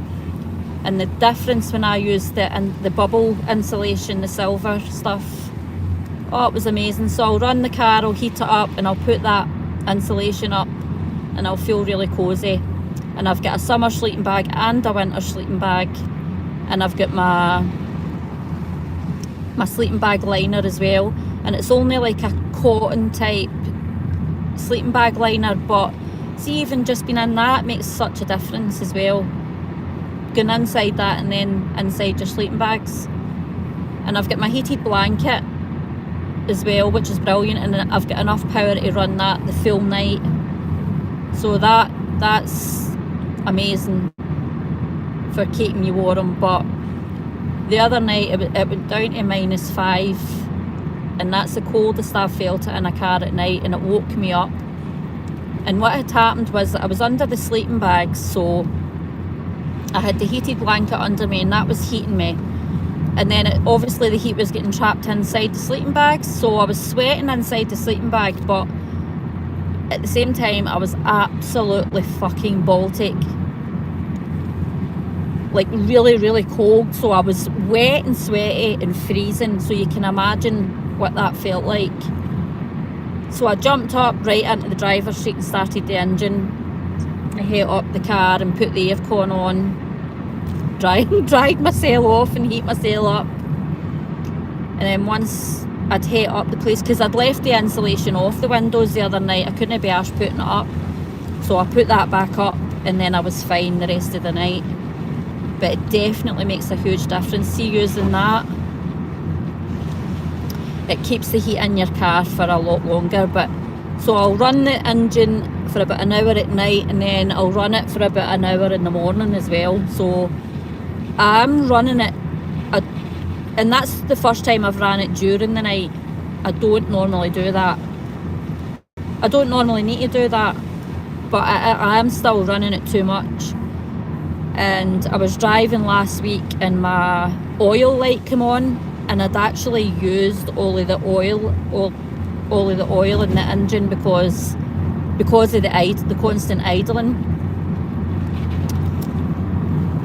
And the difference when I used the bubble insulation, the silver stuff, oh, it was amazing. So I'll run the car, I'll heat it up, and I'll put that insulation up, and I'll feel really cosy. And I've got a summer sleeping bag and a winter sleeping bag, and I've got my sleeping bag liner as well, and it's only like a cotton type sleeping bag liner, but see, even just being in that makes such a difference as well, going inside that and then inside your sleeping bags. And I've got my heated blanket as well, which is brilliant, and I've got enough power to run that the full night, so that's amazing for keeping you warm. But the other night it went down to -5, and that's the coldest I've felt it in a car at night, and it woke me up. And what had happened was that I was under the sleeping bags, so I had the heated blanket under me, and that was heating me. And then obviously the heat was getting trapped inside the sleeping bags, so I was sweating inside the sleeping bag, but at the same time I was absolutely fucking Baltic, like really, really cold. So I was wet and sweaty and freezing, so you can imagine what that felt like. So I jumped up right into the driver's seat and started the engine. I heat up the car and put the aircon on, dried myself off and heat myself up. And then once I'd heat up the place, because I'd left the insulation off the windows the other night, I couldn't be arsed putting it up, so I put that back up, and then I was fine the rest of the night. But it definitely makes a huge difference. See, using that, it keeps the heat in your car for a lot longer. But so I'll run the engine for about an hour at night, and then I'll run it for about an hour in the morning as well. So I'm running it And that's the first time I've ran it during the night. I don't normally do that. I don't normally need to do that, but I am still running it too much. And I was driving last week and my oil light came on, and I'd actually used all of the oil in the engine because of the constant idling.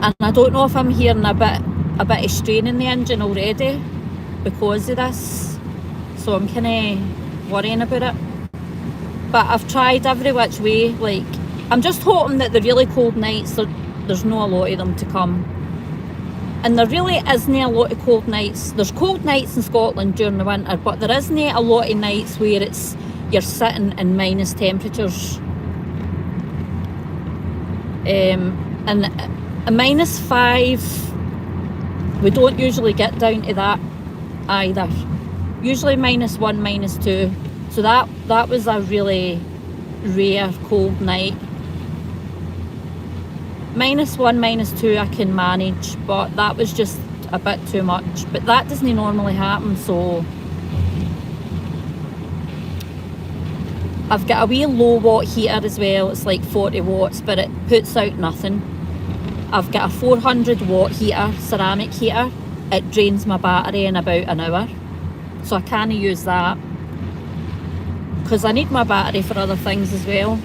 And I don't know if I'm hearing a bit of strain in the engine already because of this, so I'm kind of worrying about it. But I've tried every which way. Like, I'm just hoping that the really cold nights, there's not a lot of them to come. And there really isn't a lot of cold nights. There's cold nights in Scotland during the winter, but there isn't a lot of nights where you're sitting in minus temperatures. And a -5, we don't usually get down to that either. Usually -1, -2. So that was a really rare cold night. -1, -2 I can manage, but that was just a bit too much. But that doesn't normally happen, so I've got a wee low watt heater as well. It's like 40 watts, but it puts out nothing. I've got a 400 watt heater, ceramic heater. It drains my battery in about an hour, so I can't use that because I need my battery for other things as well.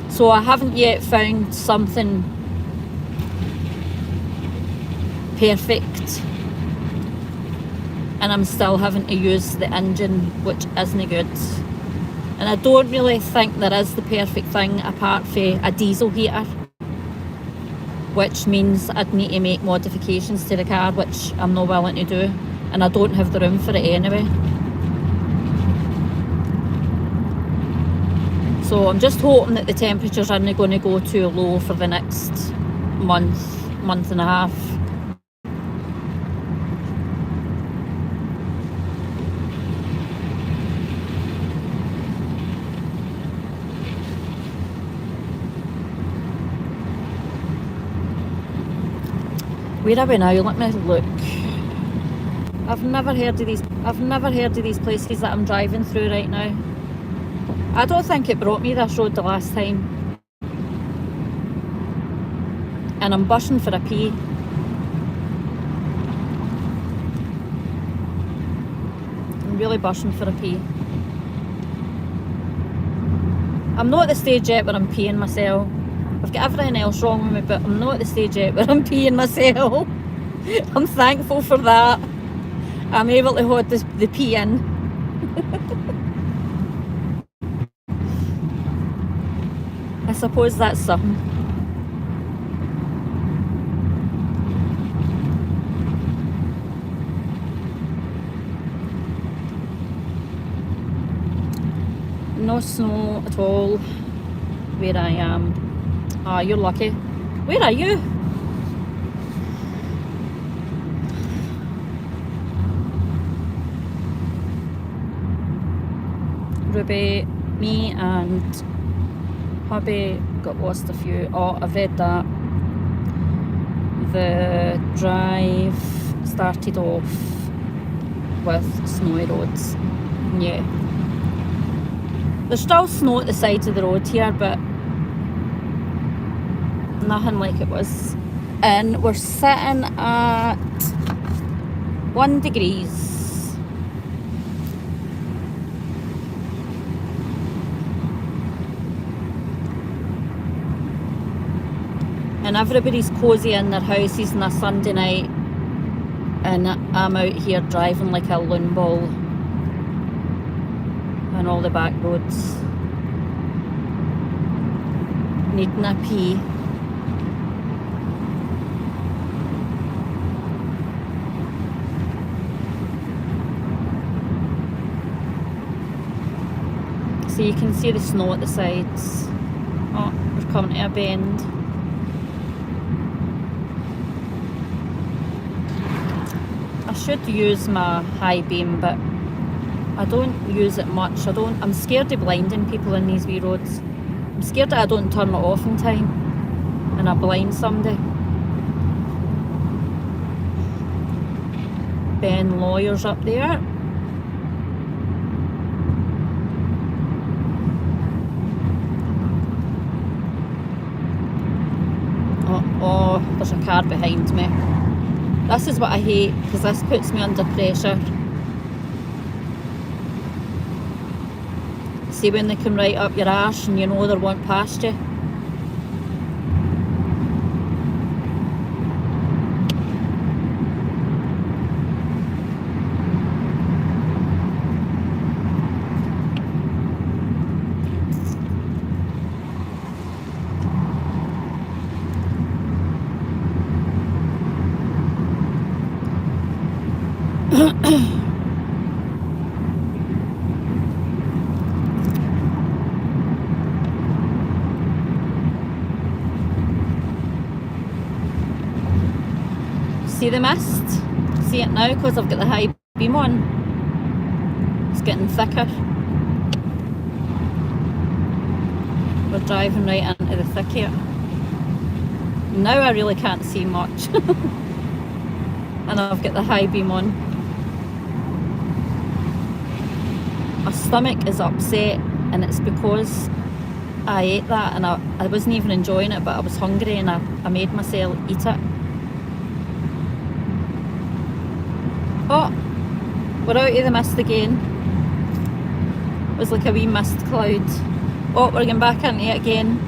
So I haven't yet found something perfect, and I'm still having to use the engine, which isn't good. And I don't really think there is the perfect thing apart from a diesel heater, which means I'd need to make modifications to the car, which I'm not willing to do, and I don't have the room for it anyway. So I'm just hoping that the temperatures aren't going to go too low for the next month and a half. Where are we now? Let me look. I've never heard of these places that I'm driving through right now. I don't think it brought me this road the last time. And I'm bushing for a pee. I'm really bushing for a pee. I'm not at the stage yet where I'm peeing myself. I've got everything else wrong with me, but I'm not at the stage yet where I'm peeing myself. I'm thankful for that. I'm able to hold the pee in. I suppose that's something. No snow at all where I am. Ah, you're lucky. Where are you? Ruby, me and hubby got lost a few. Oh, I've read that. The drive started off with snowy roads. Yeah. There's still snow at the sides of the road here, but nothing like it was. And we're sitting at 1 degree. And everybody's cosy in their houses on a Sunday night, and I'm out here driving like a loon ball on all the back roads, needing a pee. So you can see the snow at the sides. Oh, we're coming to a bend. I should use my high beam, but I don't use it much. I'm scared of blinding people in these wee roads. I'm scared that I don't turn it off in time and I blind somebody. Ben Lawyer's up there. Oh, there's a car behind me. This is what I hate, because this puts me under pressure. See when they come right up your arse and you know they're want past you? See the mist? See it now because I've got the high beam on. It's getting thicker. We're driving right into the thick here. Now I really can't see much. And I've got the high beam on. My stomach is upset, and it's because I ate that and I wasn't even enjoying it, but I was hungry and I made myself eat it. Oh, we're out of the mist again. It was like a wee mist cloud. Oh, we're going back into it again.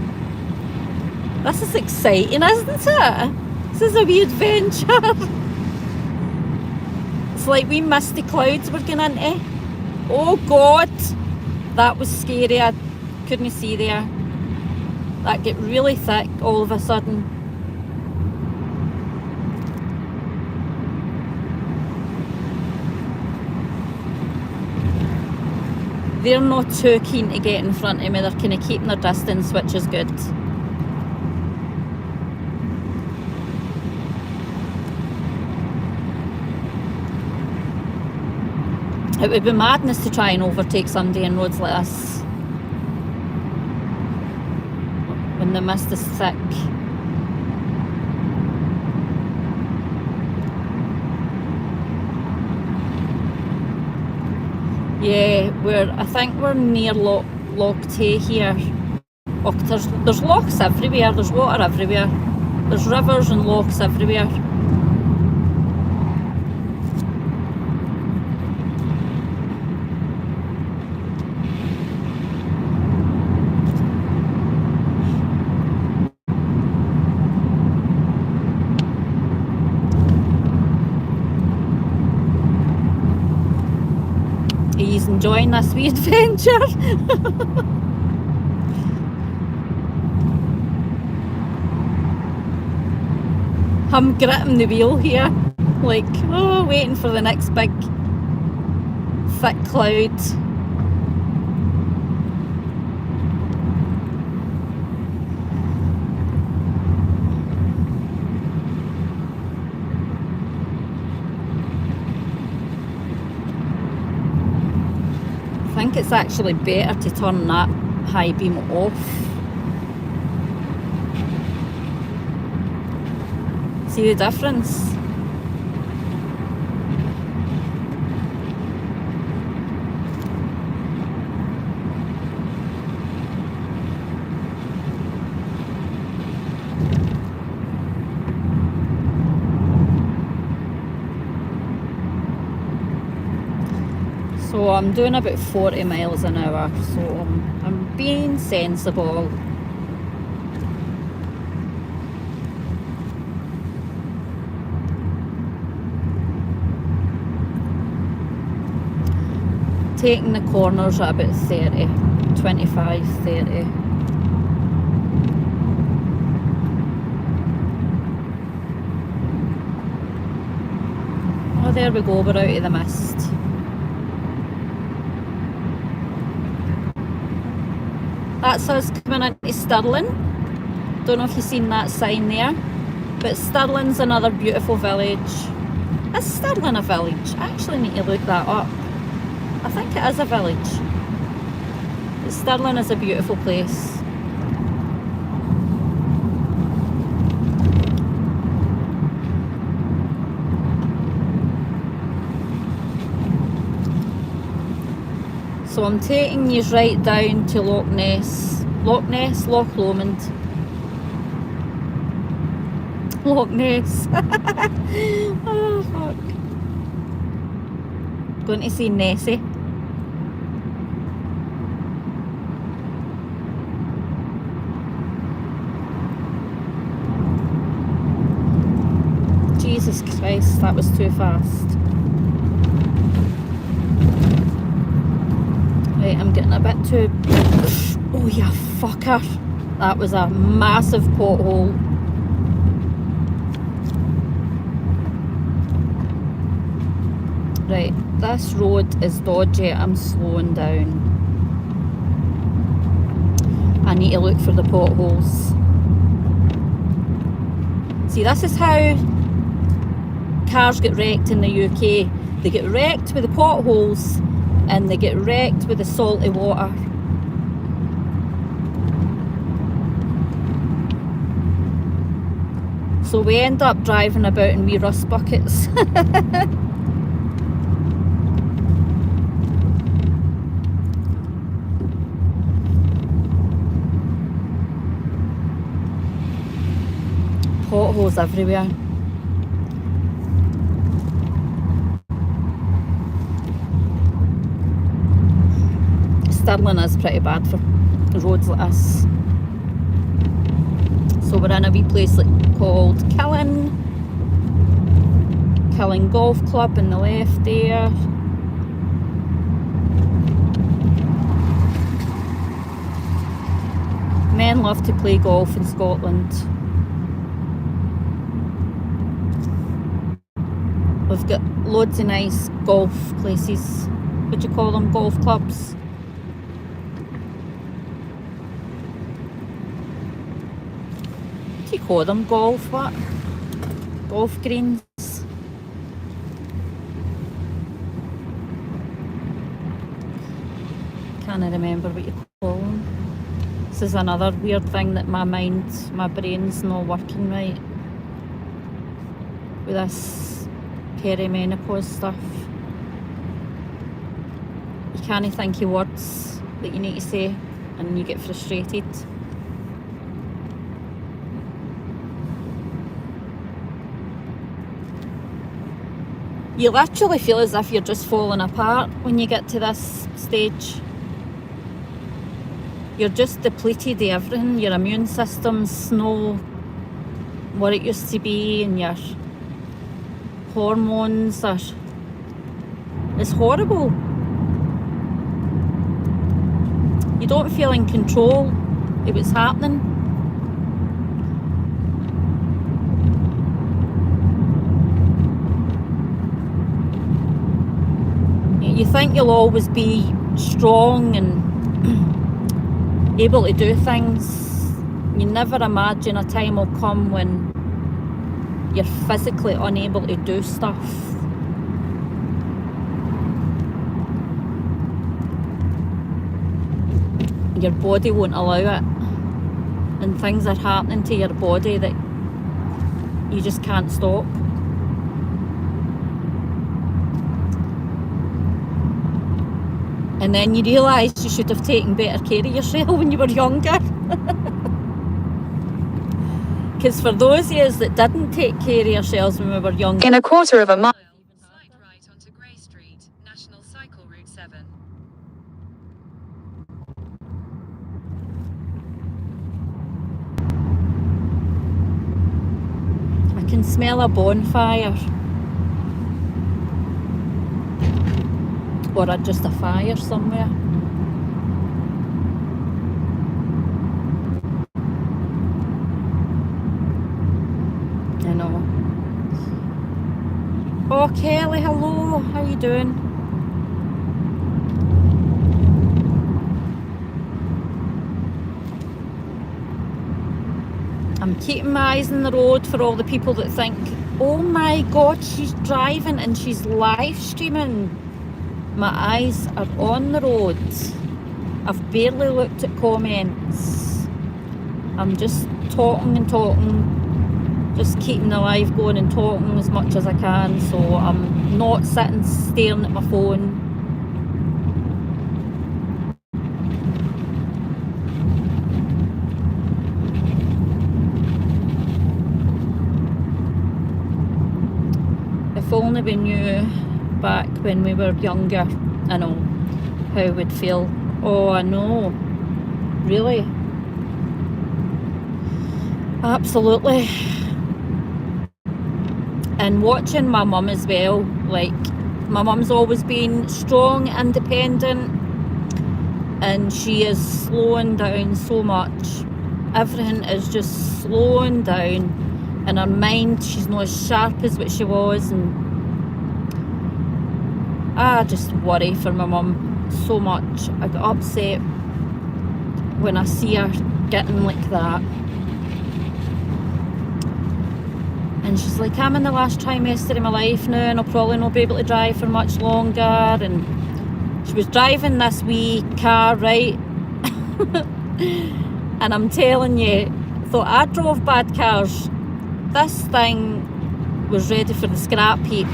This is exciting, isn't it? This is a wee adventure. It's like wee misty clouds we're going into. Oh God, that was scary. I couldn't see there. That get really thick all of a sudden. They're not too keen to get in front of me. They're kind of keeping their distance, which is good. It would be madness to try and overtake somebody in roads like this when the mist is thick. Yeah, I think we're near Loch Tay here. Oh, there's lochs everywhere, there's water everywhere. There's rivers and lochs everywhere. He's enjoying this wee adventure. I'm gripping the wheel here, like, oh, waiting for the next big thick cloud. I think it's actually better to turn that high beam off. See the difference? So I'm doing about 40 miles an hour, so I'm being sensible. Taking the corners at about 30, 25, 30. Oh, there we go, we're out of the mist. That's us coming into Stirling. Don't know if you've seen that sign there, but Stirling's another beautiful village. Is Stirling a village? I actually need to look that up. I think it is a village. But Stirling is a beautiful place. So I'm taking you right down to Loch Ness, Loch Lomond. Loch Ness. Oh fuck. Going to see Nessie. Jesus Christ, that was too fast. Right, I'm getting a bit too... Oh, you fucker. That was a massive pothole. Right, this road is dodgy. I'm slowing down. I need to look for the potholes. See, this is how cars get wrecked in the UK. They get wrecked with the potholes and they get wrecked with the salty water. So we end up driving about in wee rust buckets. Potholes everywhere. Stirling is pretty bad for roads like this. So we're in a wee place called Killing Golf Club on the left there. Men love to play golf in Scotland. We've got loads of nice golf places. What do you call them? Golf clubs. What do you call them? Golf what? Golf greens. Can't remember what you call them. This is another weird thing that my brain's not working right with this perimenopause stuff. You can't think of words that you need to say and you get frustrated. You literally feel as if you're just falling apart when you get to this stage. You're just depleted of everything. Your immune system's not what it used to be, and your hormones are... It's horrible. You don't feel in control of what's happening. You think you'll always be strong and able to do things. You never imagine a time will come when you're physically unable to do stuff. Your body won't allow it, and things are happening to your body that you just can't stop. And then you realise you should have taken better care of yourself when you were younger. Because for those years that didn't take care of yourselves when we were younger... In a quarter of a mile, slide right onto Grey Street, National Cycle Route 7. I can smell a bonfire. Or just a fire somewhere. I know. Oh, Kelly, hello. How are you doing? I'm keeping my eyes on the road for all the people that think, oh my God, she's driving and she's live streaming. My eyes are on the road. I've barely looked at comments. I'm just talking and talking, just keeping the live going and talking as much as I can, so I'm not sitting staring at my phone. only we knew back when we were younger, I know, how we'd feel. Oh, I know. Really. Absolutely. And watching my mum as well, like, my mum's always been strong, independent, and she is slowing down so much. Everything is just slowing down. In her mind, she's not as sharp as what she was, and I just worry for my mum so much. I get upset when I see her getting like that. And she's like, I'm in the last trimester of my life now, and I'll probably not be able to drive for much longer. And she was driving this wee car, right? And I'm telling you, thought I drove bad cars. This thing was ready for the scrap heap,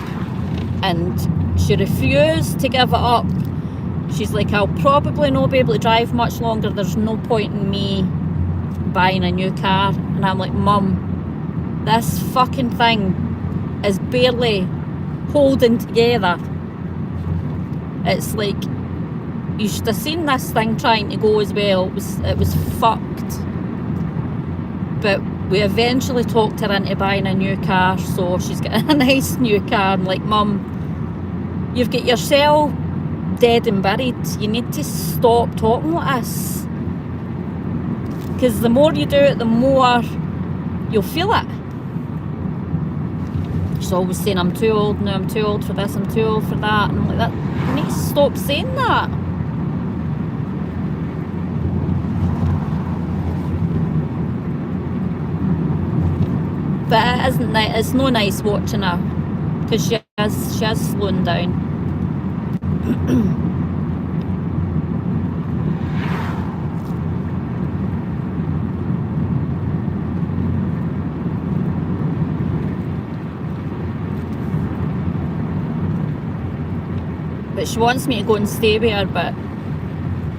and she refused to give it up. She's like, I'll probably not be able to drive much longer. There's no point in me buying a new car. And I'm like, Mum, this fucking thing is barely holding together. It's like, you should have seen this thing trying to go as well. It was fucked. But we eventually talked her into buying a new car, so she's got a nice new car. I'm like, Mum, you've got yourself dead and buried. You need to stop talking like this. Because the more you do it, the more you'll feel it. She's always saying, I'm too old now, I'm too old for this, I'm too old for that. And I'm like, that, you need to stop saying that. But it isn't, it's no nice watching her, because she is slowing down. But she wants me to go and stay with her, but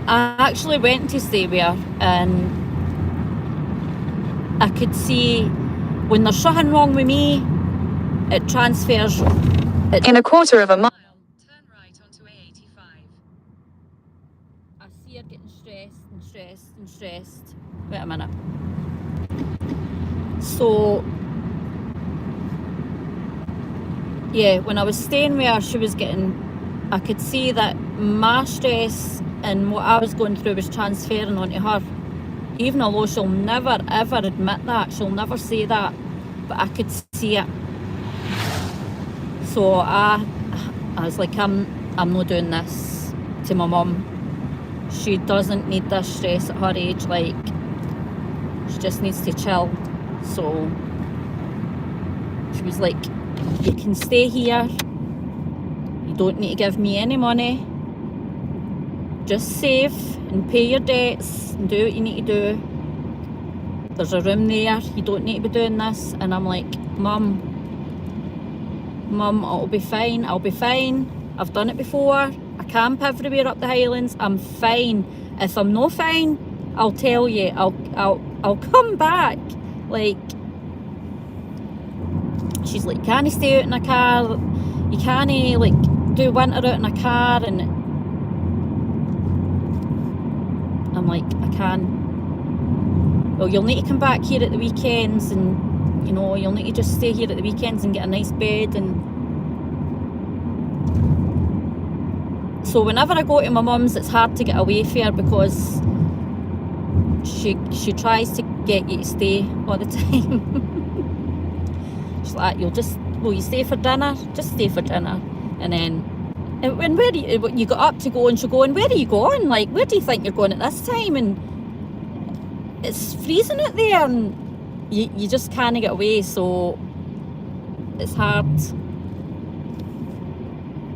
I actually went to stay with her, and I could see when there's something wrong with me, it transfers. In a quarter of a mile, turn right onto A85. I see her getting stressed and stressed and stressed. Wait a minute. So, yeah, when I was staying with her, she was getting, I could see that my stress and what I was going through was transferring onto her. Even although she'll never ever admit that, she'll never say that, but I could see it. So I was like, I'm not doing this to my mum. She doesn't need this stress at her age. Like, she just needs to chill. So she was like, you can stay here. You don't need to give me any money. Just save and pay your debts and do what you need to do. There's a room there. You don't need to be doing this. And I'm like, Mum, it'll be fine. I'll be fine. I've done it before. I camp everywhere up the Highlands. I'm fine. If I'm not fine, I'll tell you. I'll come back. Like, she's like, can't you stay out in a car? You can't like do winter out in a car. And I'm like, I can. Well, you'll need to come back here at the weekends, and you know, you'll need to just stay here at the weekends and get a nice bed. And so whenever I go to my mum's, it's hard to get away from her, because she tries to get you to stay all the time. She's like, will you stay for dinner? Just stay for dinner. And then, and where you got up to go, and she'll go, and where are you going? Like, where do you think you're going at this time? And it's freezing out there, and you just can't get away, so it's hard.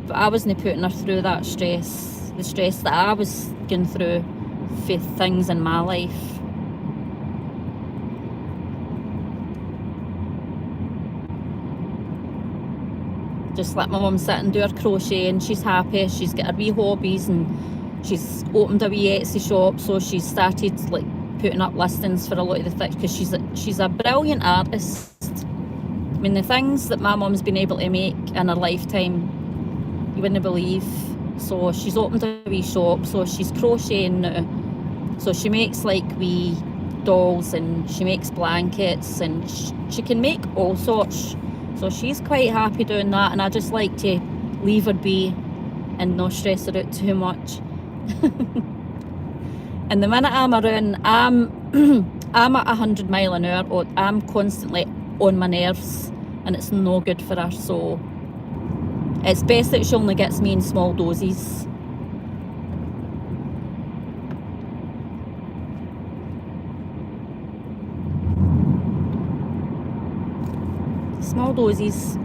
But I wasn't putting her through that stress, the stress that I was going through for things in my life. Just let my mum sit and do her crochet, and she's happy. She's got her wee hobbies, and she's opened a wee Etsy shop, so she's started like putting up listings for a lot of the things, because she's a brilliant artist. mean, the things that my mum's been able to make in her lifetime, you wouldn't believe. So she's opened a wee shop, so she's crocheting now. So she makes like wee dolls, and she makes blankets, and she can make all sorts. So she's quite happy doing that, and I just like to leave her be and not stress her out too much. And the minute I'm around, I'm at 100 miles an hour, or I'm constantly on my nerves, and it's no good for her. So it's best that she only gets me in small doses. Small doses.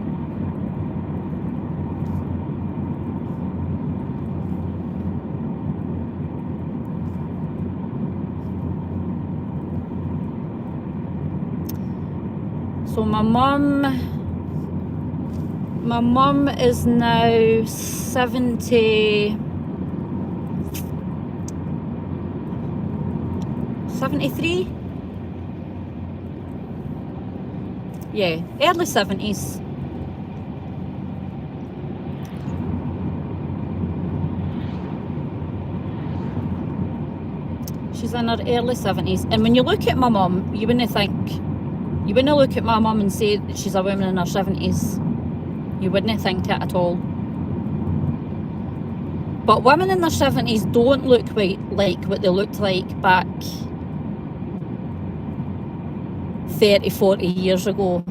So my mum is now 73. Yeah, early 70s. She's in her early 70s. And when you look at my mum, you wouldn't look at my mum and say that she's a woman in her 70s. You wouldn't think it at all. But women in their 70s don't look like what they looked like back 30, 40 years ago.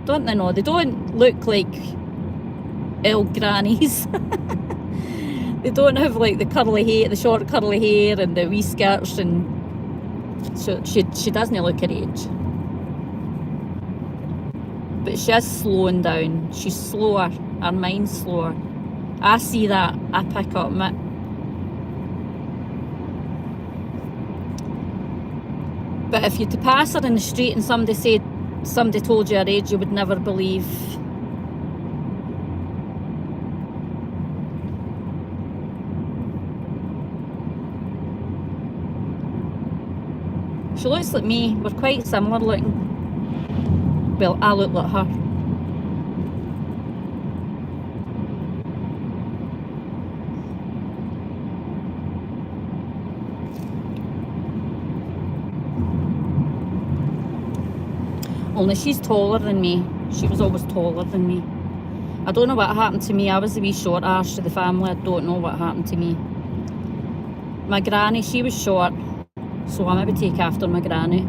Don't they know? They don't look like old grannies. They don't have like the curly hair, the short curly hair and the wee skirts, and so she doesn't look her age. But she is slowing down. She's slower. Her mind's slower. I see that. I pick up on it. But if you to pass her in the street and somebody told you her age, you would never believe. She looks like me. We're quite similar looking. Well, I look like her. Only she's taller than me. She was always taller than me. I don't know what happened to me. I was the wee short arse of the family. I don't know what happened to me. My granny, she was short, so I maybe take after my granny.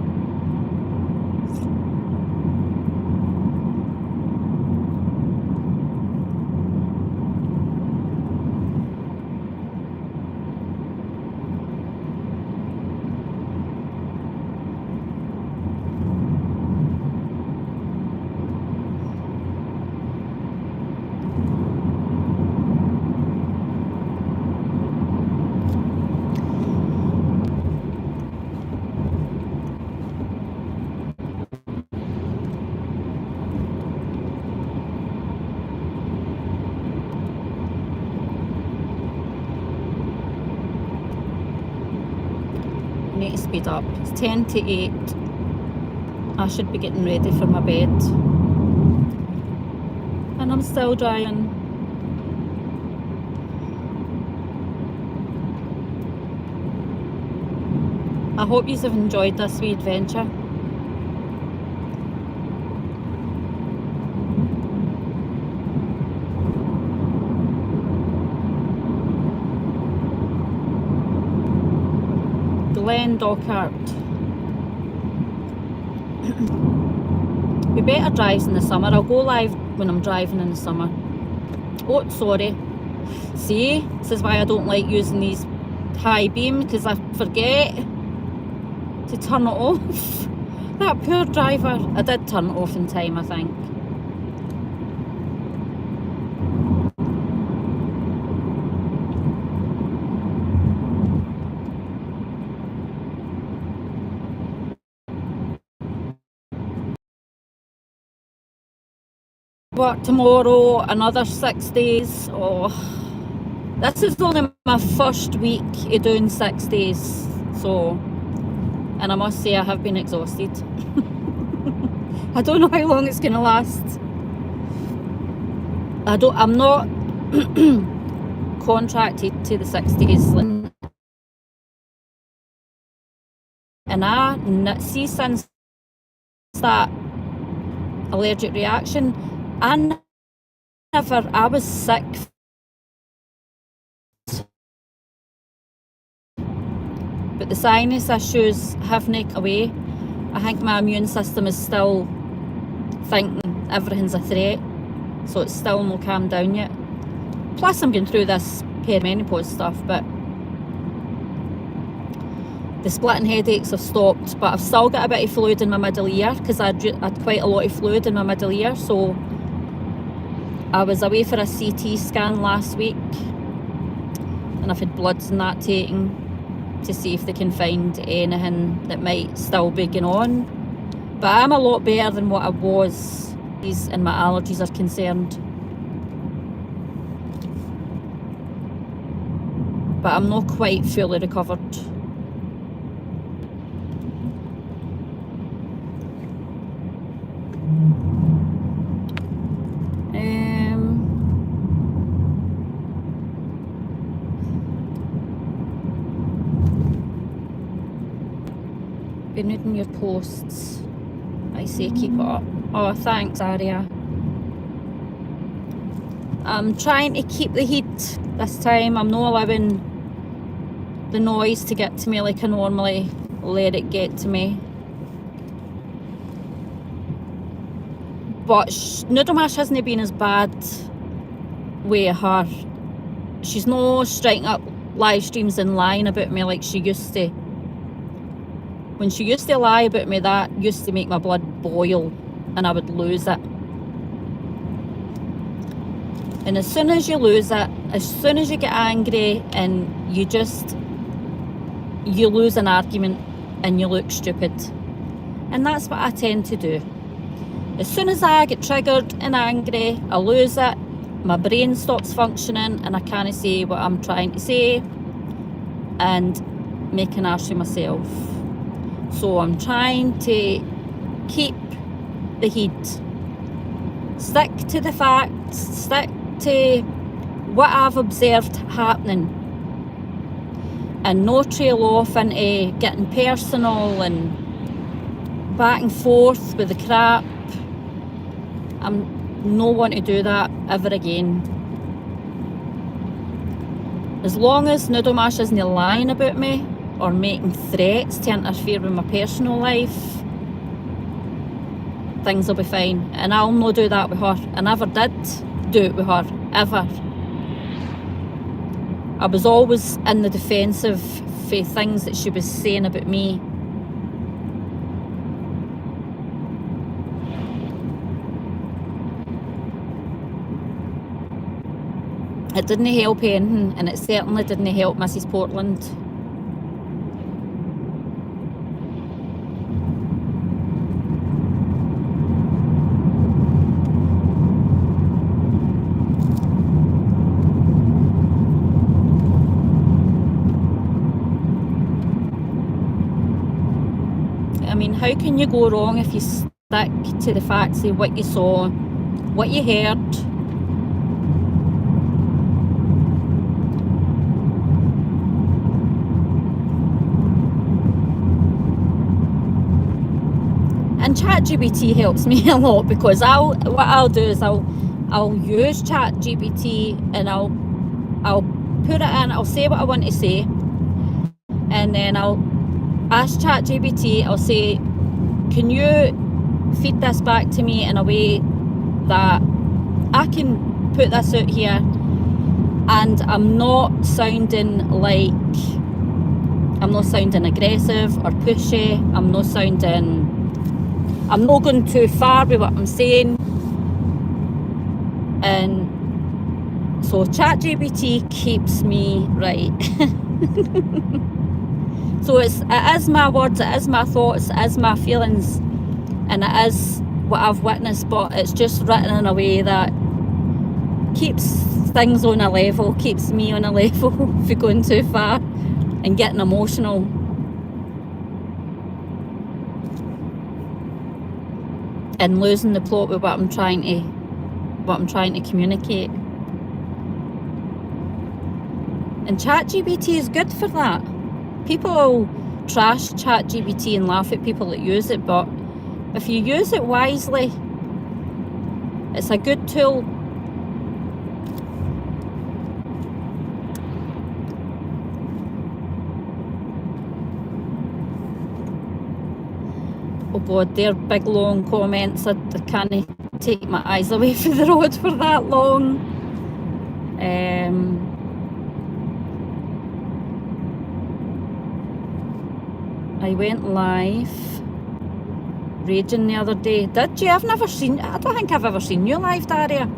Need to speed up. It's 10 to 8. I should be getting ready for my bed. And I'm still drying. I hope you have enjoyed this wee adventure. Glen Dockart. We better drive in the summer. I'll go live when I'm driving in the summer. Oh, sorry. See, this is why I don't like using these high beam, because I forget to turn it off. That poor driver. I did turn it off in time, I think. Work tomorrow, another 6 days. Oh, this is only my first week of doing 6 days, so, and I must say I have been exhausted. I don't know how long it's gonna last. I'm not contracted to the 6 days. And I see since that allergic reaction, I was sick, but the sinus issues haven't gone away. I think my immune system is still thinking everything's a threat, so it's still not calmed down yet. Plus I'm going through this perimenopause stuff, but the splitting headaches have stopped, but I've still got a bit of fluid in my middle ear because I had quite a lot of fluid in my middle ear. So I was away for a CT scan last week and I've had bloods and that taken to see if they can find anything that might still be going on. But I'm a lot better than what I was, and my allergies are concerned. But I'm not quite fully recovered. Been reading your posts. I say keep it up. Oh, thanks, Aria. I'm trying to keep the heat this time. I'm not allowing the noise to get to me like I normally let it get to me. But Noodle Mash hasn't been as bad with her. She's not striking up live streams and lying about me like she used to. When she used to lie about me, that used to make my blood boil and I would lose it. And as soon as you lose it, as soon as you get angry and you lose an argument and you look stupid. And that's what I tend to do. As soon as I get triggered and angry, I lose it, my brain stops functioning and I can't say what I'm trying to say and make an arse of myself. So I'm trying to keep the heat. Stick to the facts, stick to what I've observed happening and not trail off into getting personal and back and forth with the crap. I'm not want to do that ever again. As long as Noodle Mash isn't lying about me or making threats to interfere with my personal life, things will be fine. And I'll not do that with her. I never did do it with her, ever. I was always in the defensive for things that she was saying about me. It didn't help anything, and it certainly didn't help Mrs. Portland. I mean, how can you go wrong if you stick to the facts of what you saw, what you heard? And ChatGPT helps me a lot because what I'll do is I'll use ChatGPT and I'll put it in, I'll say what I want to say, and then I'll ask ChatGPT, I'll say, can you feed this back to me in a way that I can put this out here and I'm not sounding aggressive or pushy, I'm not going too far with what I'm saying. And so ChatGPT keeps me right. So it is my words, it is my thoughts, it is my feelings, and it is what I've witnessed, but it's just written in a way that keeps things on a level, keeps me on a level for going too far and getting emotional. and losing the plot with what I'm trying to communicate. And ChatGPT is good for that. People will trash ChatGPT and laugh at people that use it, but if you use it wisely, it's a good tool. Oh God, they're big long comments. I can't take my eyes away from the road for that long. I went live raging the other day. Did you? I don't think I've ever seen you live, Daria.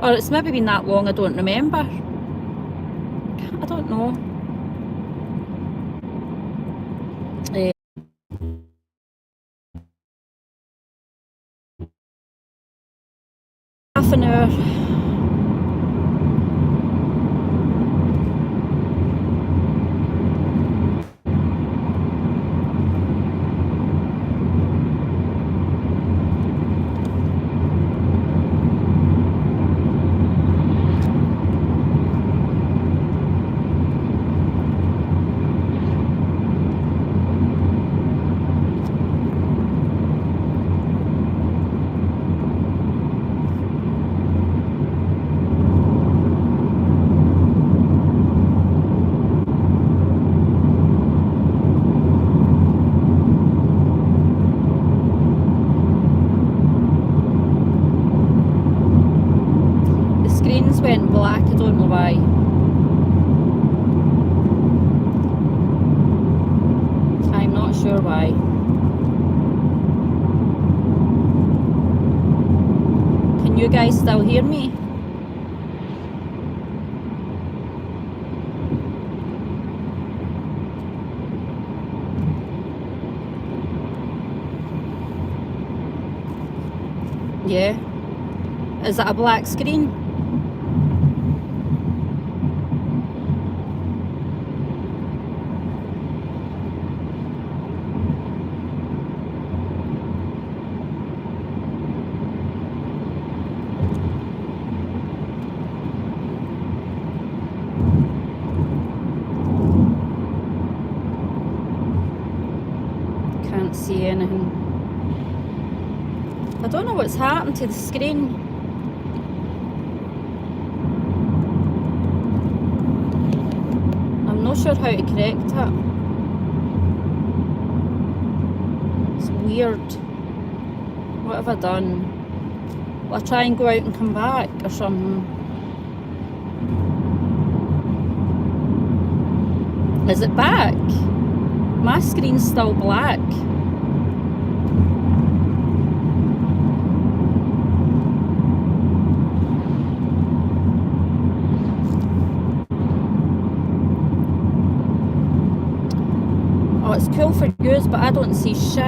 Or it's maybe been that long, I don't remember. I don't know. Half an hour. Went black, I don't know why. I'm not sure why. Can you guys still hear me? Yeah. Is it a black screen? Can't see anything. I don't know what's happened to the screen. I'm not sure how to correct it. It's weird. What have I done? Will I try and go out and come back or something? Is it back? My screen's still black. Oh, it's cool for yous, but I don't see shit.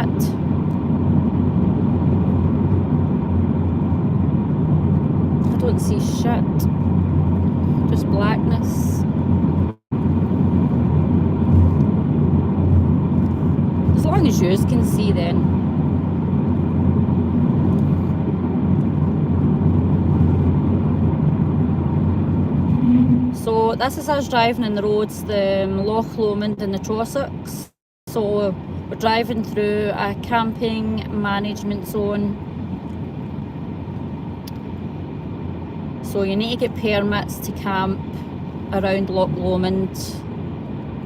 I don't see shit. Just blackness. As long as yous can see then. So this is us driving in the roads, the Loch Lomond and the Trossachs. So we're driving through a camping management zone. So you need to get permits to camp around Loch Lomond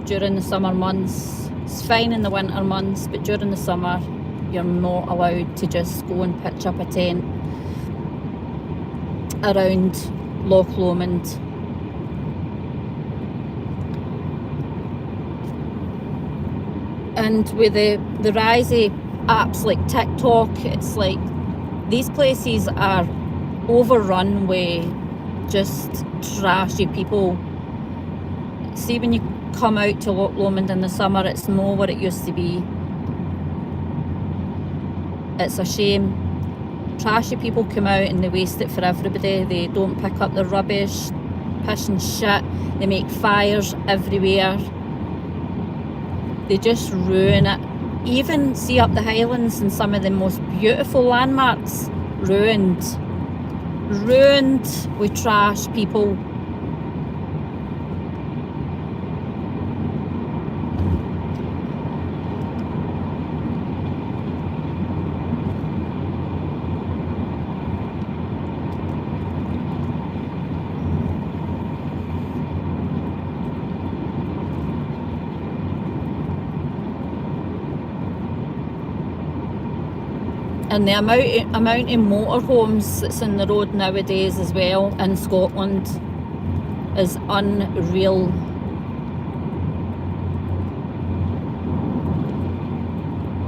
during the summer months. It's fine in the winter months, but during the summer you're not allowed to just go and pitch up a tent around Loch Lomond. And with the rise of apps like TikTok, it's like these places are overrun with just trashy people. See, when you come out to Loch Lomond in the summer, it's not what it used to be. It's a shame. Trashy people come out and they waste it for everybody. They don't pick up their rubbish, piss and shit. They make fires everywhere. They just ruin it even see up the Highlands and some of the most beautiful landmarks, ruined with trash, people. And the amount of motorhomes that's in the road nowadays as well in Scotland is unreal.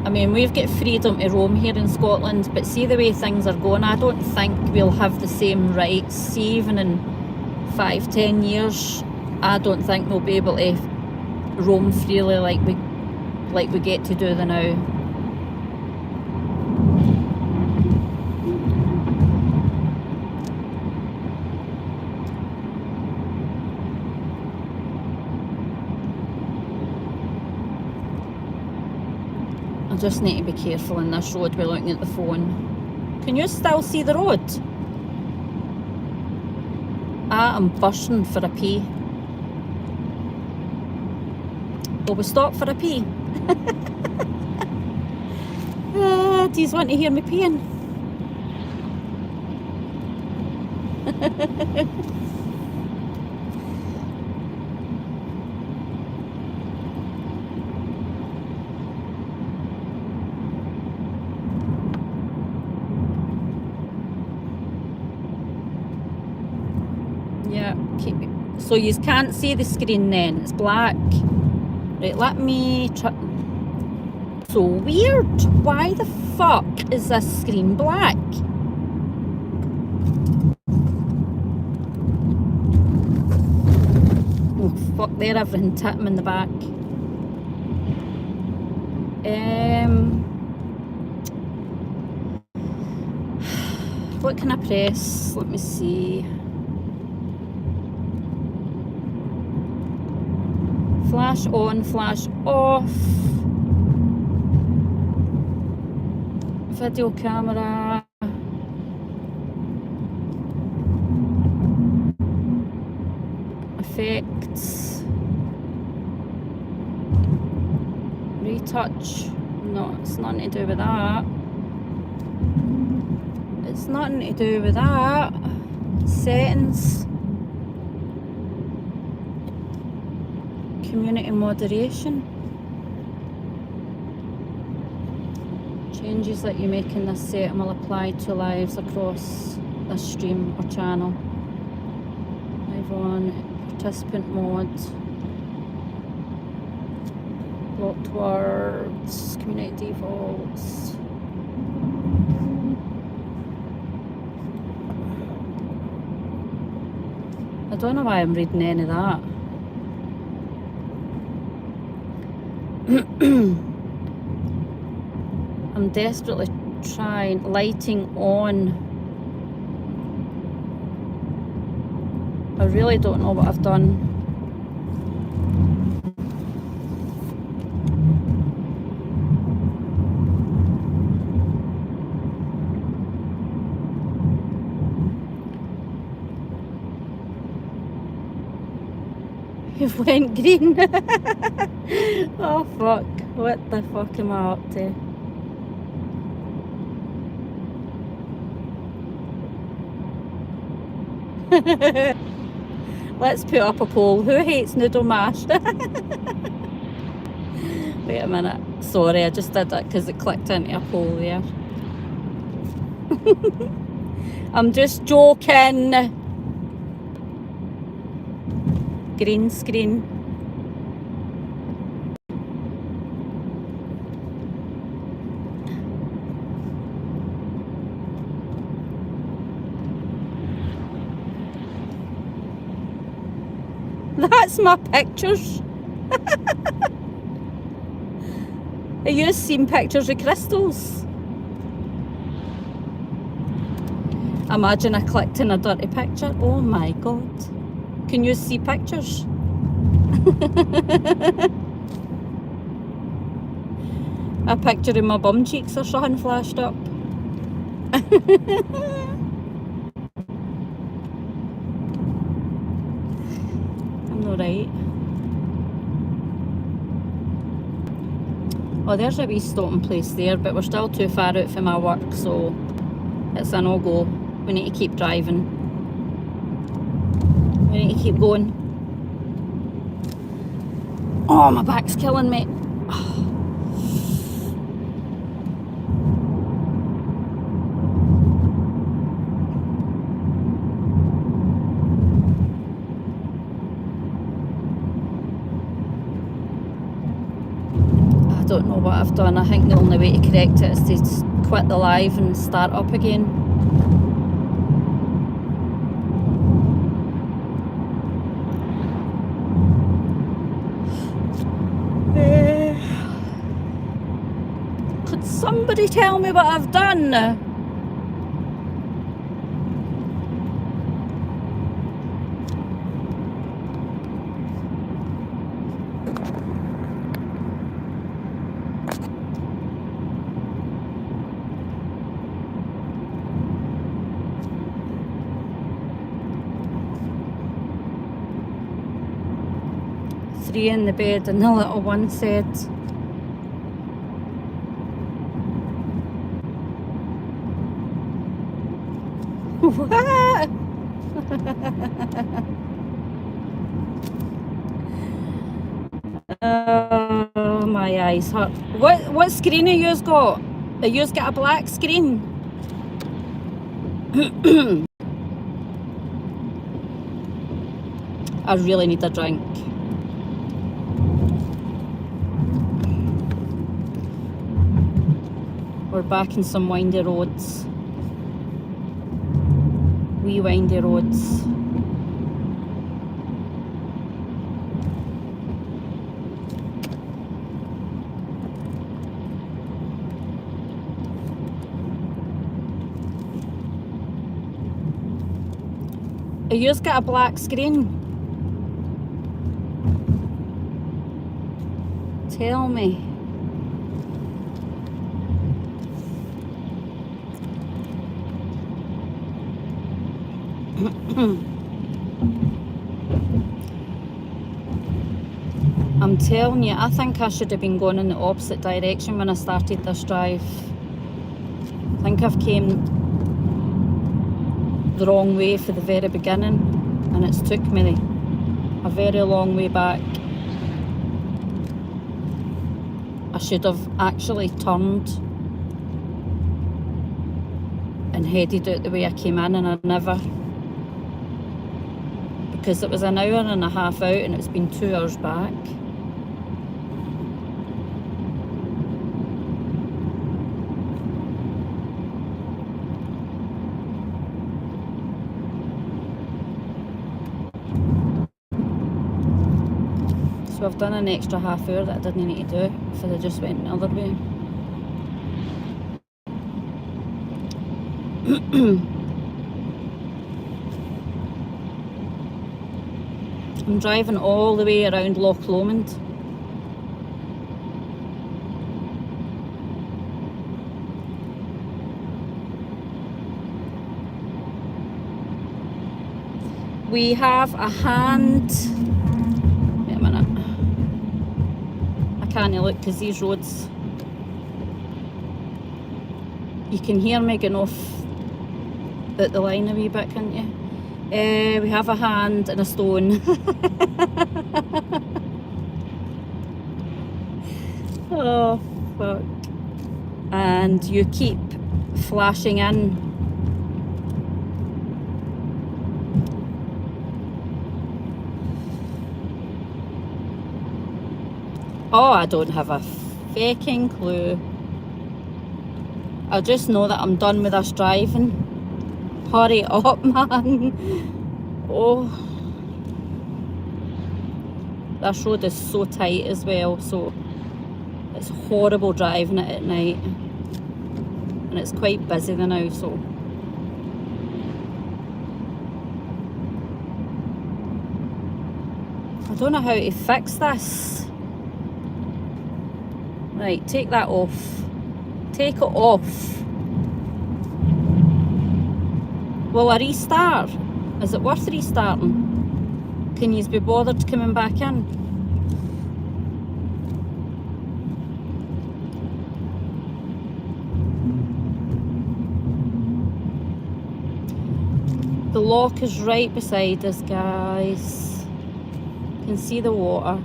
I mean, we've got freedom to roam here in Scotland, but see the way things are going, I don't think we'll have the same rights. See, even in 5-10 years, I don't think we'll be able to roam freely like we get to do the now. I just need to be careful in this road. We're looking at the phone. Can you still see the road? I am bursting for a pee. Will we stop for a pee? Do you want to hear me peeing? Yeah, keep it. So you can't see the screen then, it's black. Right, let me try. So weird. Why the fuck is this screen black? Oh fuck, there everything hit him in the back. What can I press? Let me see. Flash on, flash off. Video camera. Effects. Retouch. No, it's nothing to do with that. It's nothing to do with that. Settings. Community moderation. Changes that you make in this setting will apply to lives across this stream or channel. Live on, participant mode, blocked words, community defaults. I don't know why I'm reading any of that. I'm desperately trying. Lighting on. I really don't know what I've done. You've went green. Oh fuck. What the fuck am I up to? Let's put up a poll. Who hates noodle mash? Wait a minute. Sorry, I just did that because it clicked into a poll there. I'm just joking. Green screen. That's my pictures. Have you seen pictures of crystals? Imagine I clicked in a dirty picture. Oh my god. Can you see A picture of my bum cheeks or something flashed up. I'm not right. Oh, there's a wee stopping place there, but we're still too far out for my work, so it's a no-go. We need to keep driving. We need to keep going. Oh, my back's killing me. I don't know what I've done. I think the only way to correct it is to quit the live and start up again. Could somebody tell me what I've done? Three in the bed and the little one said, what? Oh, my eyes hurt. What screen have yours got? Have yours got a black screen? I really need a drink. We're back in some windy roads. Wee windy roads. Have yours got a black screen? Tell me. I'm telling you, I think I should have been going in the opposite direction when I started this drive. I think I've came the wrong way for the very beginning, and it's took me a very long way back. I should have actually turned and headed out the way I came in, and I never, because it was an hour and a half out and it's been 2 hours back. So I've done an extra half hour that I didn't need to do if I just went the other way. I'm driving all the way around Loch Lomond. We have a hand. Wait a minute. I can't look because these roads. You can hear me going off at the line a wee bit, can't you? We have a hand and a stone. Oh, fuck. And you keep flashing in. Oh, I don't have a fucking clue. I just know that I'm done with this driving. Hurry up, man. Oh. This road is so tight as well, so it's horrible driving it at night. And it's quite busy now, so. I don't know how to fix this. Right, take that off. Take it off. Will I restart? Is it worth restarting? Can you be bothered coming back in? The lock is right beside us, guys. You can see the water.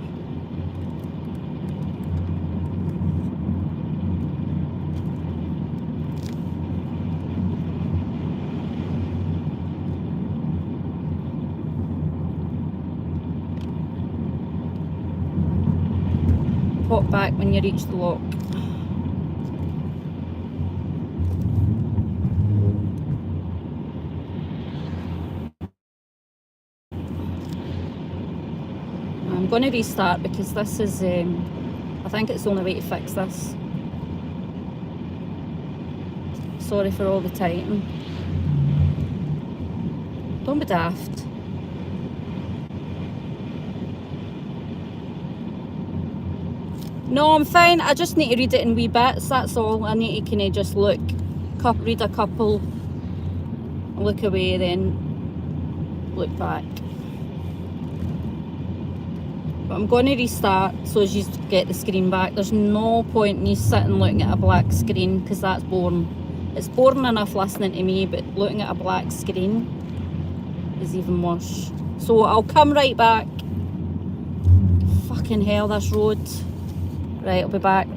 Pop back when you reach the lock. I'm going to restart because this is, I think it's the only way to fix this. Sorry for all the time. Don't be daft. No, I'm fine. I just need to read it in wee bits, that's all. I need to kind of just look, read a couple, look away, then look back. But I'm going to restart so as you get the screen back. There's no point in you sitting looking at a black screen because that's boring. It's boring enough listening to me, but looking at a black screen is even worse. So I'll come right back. Fucking hell, this road. Right, I'll be back.